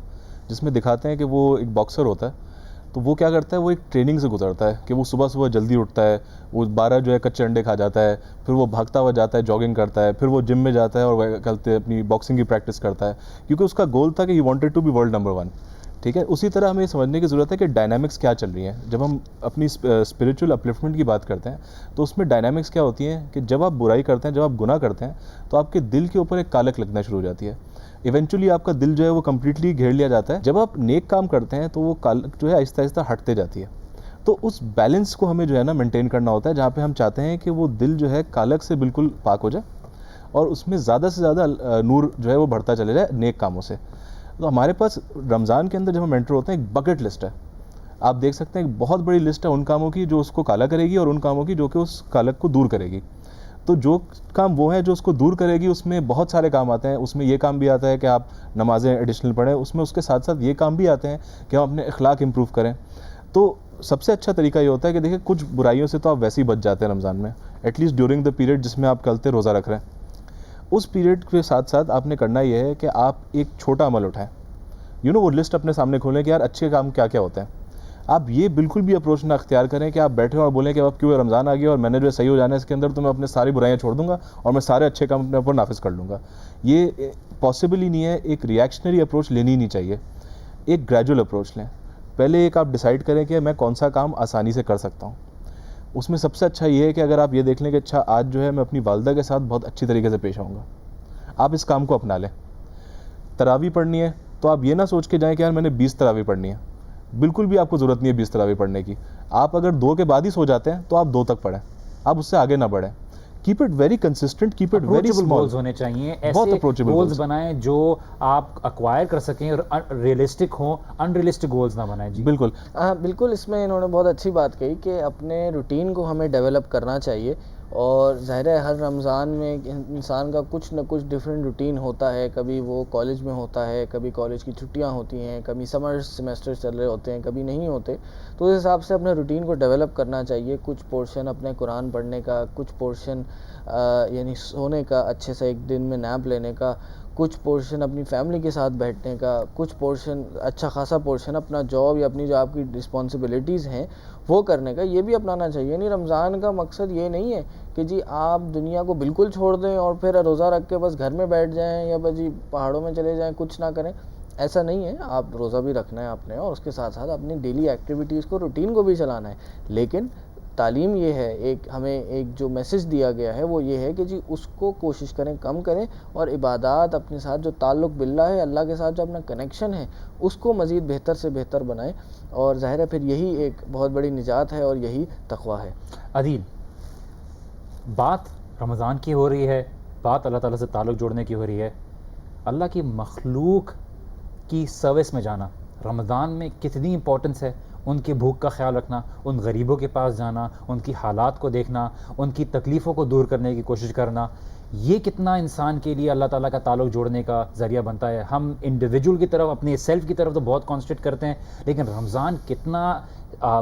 جس میں دکھاتے ہیں کہ وہ ایک باکسر ہوتا ہے. تو وہ کیا کرتا ہے, وہ ایک ٹریننگ سے گزرتا ہے کہ وہ صبح جلدی اٹھتا ہے, وہ 12 جو ہے کچے انڈے کھا جاتا ہے, پھر وہ بھاگتا ہوا جاتا ہے, جاگنگ کرتا ہے, پھر وہ جم میں جاتا ہے اور اپنی باکسنگ کی پریکٹس کرتا ہے, کیونکہ اس کا گول تھا کہ he wanted to be world number 1. ٹھیک ہے. اسی طرح ہمیں سمجھنے کی ضرورت ہے کہ ڈائنامکس کیا چل رہی ہیں. جب ہم اپنی اسپریچول اپلفٹمنٹ کی بات کرتے ہیں تو اس میں ڈائنامکس کیا ہوتی ہیں کہ جب آپ برائی کرتے ہیں, جب آپ گناہ کرتے ہیں, تو آپ کے دل کے اوپر ایک کالک لگنا شروع ہو جاتی ہے. ایونچولی آپ کا دل جو ہے وہ کمپلیٹلی گھیر لیا جاتا ہے. جب آپ نیک کام کرتے ہیں تو وہ کالک جو ہے آہستہ آہستہ ہٹتے جاتی ہے. تو اس بیلنس کو ہمیں جو ہے نا مینٹین کرنا ہوتا ہے, جہاں پہ ہم چاہتے ہیں کہ وہ دل جو ہے کالک سے بالکل پاک ہو جائے اور اس میں زیادہ سے زیادہ نور جو ہے وہ بڑھتا چلے جائے نیک کاموں سے. تو ہمارے پاس رمضان کے اندر جب ہم انٹر ہوتے ہیں ایک بکٹ لسٹ ہے. آپ دیکھ سکتے ہیں ایک بہت بڑی لسٹ ہے ان کاموں کی جو اس کو کالا کرے گی اور ان کاموں کی جو کہ اس کالک کو دور کرے گی. تو جو کام وہ ہے جو اس کو دور کرے گی اس میں بہت سارے کام آتے ہیں. اس میں یہ کام بھی آتا ہے کہ آپ نمازیں ایڈیشنل پڑھیں, اس میں اس کے ساتھ ساتھ یہ کام بھی آتے ہیں کہ ہم اپنے اخلاق امپروو کریں. تو سب سے اچھا طریقہ یہ ہوتا ہے کہ دیکھیں کچھ برائیوں سے تو آپ ویسے ہی بچ جاتے ہیں رمضان میں, at least during the period جس میں آپ کلتے روزہ رکھ رہے ہیں. اس پیریڈ کے ساتھ ساتھ آپ نے کرنا یہ ہے کہ آپ ایک چھوٹا عمل اٹھائیں. وہ لسٹ اپنے سامنے کھولیں کہ یار اچھے کام کیا کیا ہوتے ہیں. آپ یہ بالکل بھی اپروچ نہ اختیار کریں کہ آپ بیٹھے اور بولیں کہ اب کیوں رمضان آ گیا اور میں نے جو ہے صحیح ہو جانا ہے اس کے اندر, تو میں اپنے ساری برائیاں چھوڑ دوں گا اور میں سارے اچھے کام اپنے اوپر نافذ کر لوں گا. یہ پاسبل ہی نہیں ہے. ایک ریئیکشنری اپروچ لینی نہیں چاہیے, ایک گریجول اپروچ لیں. پہلے ایک آپ ڈیسائیڈ کریں کہ میں کون سا کام آسانی سے کر سکتا ہوں. اس میں سب سے اچھا یہ ہے کہ اگر آپ یہ دیکھ لیں کہ اچھا آج جو ہے میں اپنی والدہ کے ساتھ بہت اچھی طریقے سے پیش آؤں گا, آپ اس کام کو اپنا لیں. تراویح پڑھنی ہے تو آپ یہ نہ سوچ کے جائیں کہ یار میں نے 20 تراویح پڑھنی ہے. بالکل بھی آپ کو ضرورت نہیں ہے 20 تراویح پڑھنے کی. آپ اگر 2 کے بعد ہی سو جاتے ہیں تو آپ 2 تک پڑھیں, آپ اس سے آگے نہ بڑھیں. Keep it very consistent, keep it very small.
Goals ہونے چاہیے,
بہت
ایسے
اپروچیبل
گولز بنائیں جو آپ ایکوائر کر سکیں اور ریئلسٹک ہوں, ان ریئلسٹک گولز نہ بنائیں. جی
بالکل.
ہاں بالکل, اس میں انہوں نے بہت اچھی بات کہی کہ اپنے روٹین کو ہمیں ڈیولپ کرنا چاہیے. اور ظاہر ہے ہر رمضان میں انسان کا کچھ نہ کچھ ڈفرینٹ روٹین ہوتا ہے. کبھی وہ کالج میں ہوتا ہے, کبھی کالج کی چھٹیاں ہوتی ہیں, کبھی سمر سیمیسٹر چل رہے ہوتے ہیں, کبھی نہیں ہوتے. تو اس حساب سے اپنے روٹین کو ڈیولپ کرنا چاہیے. کچھ پورشن اپنے قرآن پڑھنے کا, کچھ پورشن یعنی سونے کا, اچھے سے ایک دن میں نیپ لینے کا, کچھ پورشن اپنی فیملی کے ساتھ بیٹھنے کا, کچھ پورشن اچھا خاصا پورشن اپنا جاب یا اپنی جو آپ کی رسپانسبلٹیز ہیں وہ کرنے کا. یہ بھی اپنانا چاہیے. یعنی رمضان کا مقصد یہ نہیں ہے کہ جی آپ دنیا کو بالکل چھوڑ دیں اور پھر روزہ رکھ کے بس گھر میں بیٹھ جائیں یا بس جی پہاڑوں میں چلے جائیں, کچھ نہ کریں. ایسا نہیں ہے. آپ روزہ بھی رکھنا ہے آپ نے اور اس کے ساتھ ساتھ اپنی ڈیلی ایکٹیویٹیز کو, روٹین کو بھی چلانا ہے. لیکن تعلیم یہ ہے, ایک ہمیں ایک جو میسج دیا گیا ہے وہ یہ ہے کہ جی اس کو کوشش کریں کم کریں, اور عبادات اپنے ساتھ جو تعلق باللہ ہے, اللہ کے ساتھ جو اپنا کنیکشن ہے اس کو مزید بہتر سے بہتر بنائیں. اور ظاہر ہے پھر یہی ایک بہت بڑی نجات ہے اور یہی تقویٰ ہے.
عدیل, بات رمضان کی ہو رہی ہے, بات اللہ تعالیٰ سے تعلق جوڑنے کی ہو رہی ہے. اللہ کی مخلوق کی سروس میں جانا رمضان میں کتنی امپورٹنس ہے. ان کی بھوک کا خیال رکھنا, ان غریبوں کے پاس جانا, ان کی حالات کو دیکھنا, ان کی تکلیفوں کو دور کرنے کی کوشش کرنا, یہ کتنا انسان کے لیے اللہ تعالیٰ کا تعلق جوڑنے کا ذریعہ بنتا ہے. ہم انڈیویجول کی طرف, اپنے سیلف کی طرف تو بہت کانسنٹریٹ کرتے ہیں, لیکن رمضان کتنا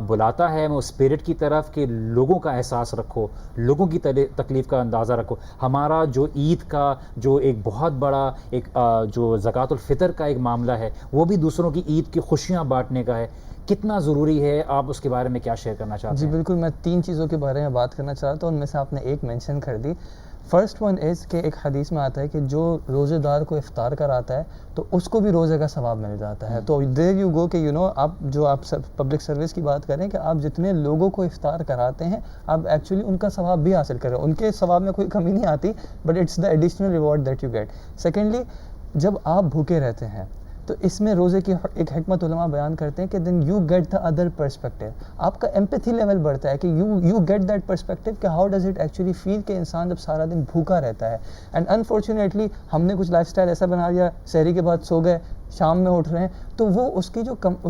بلاتا ہے ہمیں اس اسپرٹ کی طرف کہ لوگوں کا احساس رکھو, لوگوں کی تکلیف کا اندازہ رکھو. ہمارا جو عید کا جو ایک بہت بڑا ایک جو زکوٰۃ الفطر کا ایک معاملہ ہے, وہ بھی دوسروں کی عید کی خوشیاں بانٹنے کا ہے. کتنا ضروری ہے, آپ اس کے بارے میں کیا شیئر کرنا چاہتے ہیں؟
جی بالکل, میں 3 چیزوں کے بارے میں بات کرنا چاہ رہا تھا, ان میں سے آپ نے ایک مینشن کر دی. فرسٹ ون از کہ ایک حدیث میں آتا ہے کہ جو روزے دار کو افطار کراتا ہے تو اس کو بھی روزے کا ثواب مل جاتا ہے. تو دیر یو گو کہ آپ پبلک سروس کی بات کریں کہ آپ جتنے لوگوں کو افطار کراتے ہیں آپ ایکچولی ان کا ثواب بھی حاصل کریں. ان کے ثواب میں کوئی کمی نہیں آتی, but it's the additional reward that you get. Secondly, جب آپ بھوکے رہتے ہیں تو اس میں روزے کی ایک حکمت علماء بیان کرتے ہیں کہ then you get the other perspective. آپ کا ایمپیتھی لیول بڑھتا ہے کہ یو گیٹ دیٹ پرسپیکٹیو کہ how does it actually feel کہ انسان جب سارا دن بھوکا رہتا ہے. اینڈ انفارچونیٹلی ہم نے کچھ لائف اسٹائل ایسا بنا لیا, سحری کے بعد سو گئے, شام میں اٹھ رہے ہیں, تو وہ اس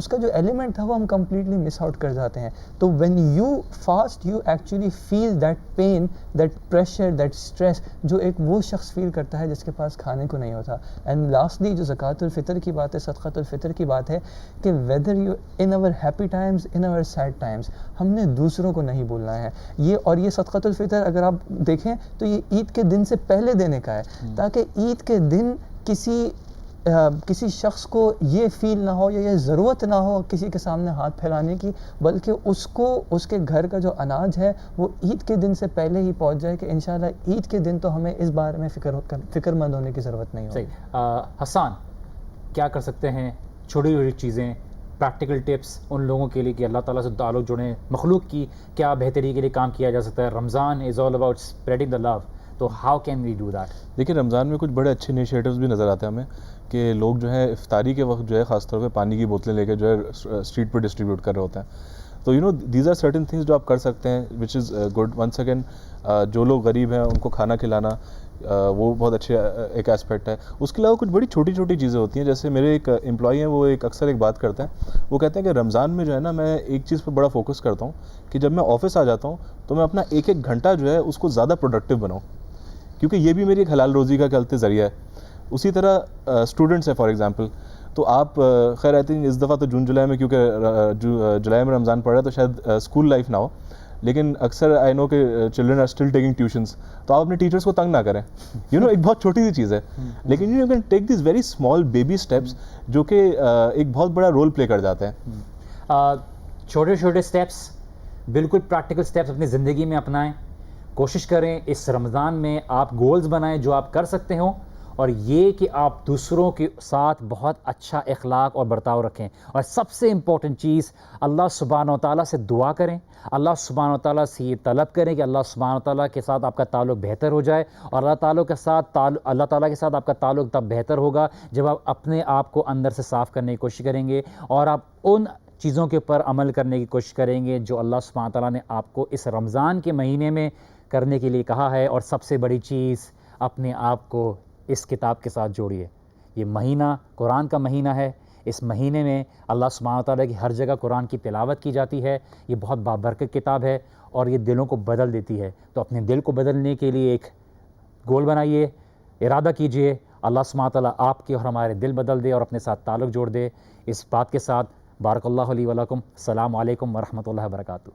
کا جو ایلیمنٹ تھا وہ ہم کمپلیٹلی مس آؤٹ کر جاتے ہیں. تو when you fast you actually feel that pain, that pressure, that stress جو ایک وہ شخص فیل کرتا ہے جس کے پاس کھانے کو نہیں ہوتا. اینڈ لاسٹلی جو زکوٰۃ الفطر کی بات ہے, صدقۃ الفطر کی بات ہے کہ whether you in our happy times, in our sad times, ہم نے دوسروں کو نہیں بھولنا ہے. یہ صدقۃ الفطر اگر آپ دیکھیں تو یہ عید کے دن سے پہلے دینے کا ہے, تاکہ عید کے دن کسی شخص کو یہ فیل نہ ہو یا یہ ضرورت نہ ہو کسی کے سامنے ہاتھ پھیلانے کی, بلکہ اس کو اس کے گھر کا جو اناج ہے وہ عید کے دن سے پہلے ہی پہنچ جائے کہ انشاءاللہ عید کے دن تو ہمیں اس بارے میں فکر مند ہونے کی ضرورت نہیں ہوگی.
صحیح. حسان, کیا کر سکتے ہیں چھوٹی چھوٹی چیزیں، پریکٹیکل ٹپس ان لوگوں کے لیے کہ اللہ تعالیٰ سے تعلق جوڑیں، مخلوق کی کیا بہتری کے لیے کام کیا جا سکتا ہے. رمضان از all about spreading the love, تو how can we do that?
دیکھیے رمضان میں کچھ بڑے اچھے انیشیٹوز بھی نظر آتے ہیں ہمیں کہ لوگ جو ہے افطاری کے وقت جو ہے خاص طور پہ پانی کی بوتلیں لے کے جو ہے اسٹریٹ پہ ڈسٹریبیوٹ کر رہے ہوتے ہیں. تو you know these are certain things جو آپ کر سکتے ہیں which is good. Once again جو لوگ غریب ہیں ان کو کھانا کھلانا وہ بہت اچھے ایک اسپیکٹ ہے. اس کے علاوہ کچھ بڑی چھوٹی چھوٹی چیزیں ہوتی ہیں. جیسے میرے ایک امپلائی ہیں، وہ اکثر ایک بات کرتے ہیں، وہ کہتے ہیں کہ رمضان میں جو ہے نا میں ایک چیز پہ بڑا فوکس کرتا ہوں کہ جب میں آفس آ جاتا ہوں تو میں اپنا ایک ایک گھنٹہ جو ہے اس کو زیادہ پروڈکٹیو بناؤں، کیونکہ یہ بھی میری ایک حلال روزی کا کلتے ذریعہ ہے. اسی طرح اسٹوڈنٹس ہیں فار ایگزامپل، تو آپ خیر آئی تھنک اس دفعہ تو جون جولائی میں، کیونکہ جولائی میں رمضان پڑ رہا ہے تو شاید اسکول لائف نہ ہو، لیکن اکثر آئی نو کہ children are still taking tuitions, تو آپ اپنے ٹیچرس کو تنگ نہ کریں. یو نو ایک بہت چھوٹی سی چیز ہے، لیکن you can take these very small baby steps جو کہ ایک بہت بڑا رول پلے کر جاتے ہیں.
چھوٹے چھوٹے اسٹیپس، بالکل پریکٹیکل اسٹیپس اپنی زندگی میں اپنائیں. کوشش کریں اس رمضان میں آپ گولز بنائیں جو آپ کر سکتے ہوں، اور یہ کہ آپ دوسروں کے ساتھ بہت اچھا اخلاق اور برتاؤ رکھیں. اور سب سے امپورٹنٹ چیز، اللہ سبحانہ و تعالیٰ سے دعا کریں، اللہ سبحانہ و تعالیٰ سے یہ طلب کریں کہ اللہ سبحانہ و تعالیٰ کے ساتھ آپ کا تعلق بہتر ہو جائے. اور اللہ تعالیٰ کے ساتھ آپ کا تعلق تب بہتر ہوگا جب آپ اپنے آپ کو اندر سے صاف کرنے کی کوشش کریں گے، اور آپ ان چیزوں کے اوپر عمل کرنے کی کوشش کریں گے جو اللہ سبحانہ و تعالیٰ نے آپ کو اس رمضان کے مہینے میں کرنے کے لیے کہا ہے. اور سب سے بڑی چیز، اپنے آپ کو اس کتاب کے ساتھ جوڑیے. یہ مہینہ قرآن کا مہینہ ہے. اس مہینے میں اللہ سبحانہ و تعالیٰ کی ہر جگہ قرآن کی تلاوت کی جاتی ہے. یہ بہت بابرکت کتاب ہے اور یہ دلوں کو بدل دیتی ہے. تو اپنے دل کو بدلنے کے لیے ایک گول بنائیے، ارادہ کیجئے، اللہ سبحانہ و تعالیٰ آپ کے اور ہمارے دل بدل دے اور اپنے ساتھ تعلق جوڑ دے. اس بات کے ساتھ بارک اللہ علی ولکم. السلام علیکم ورحمۃ اللہ وبرکاتہ.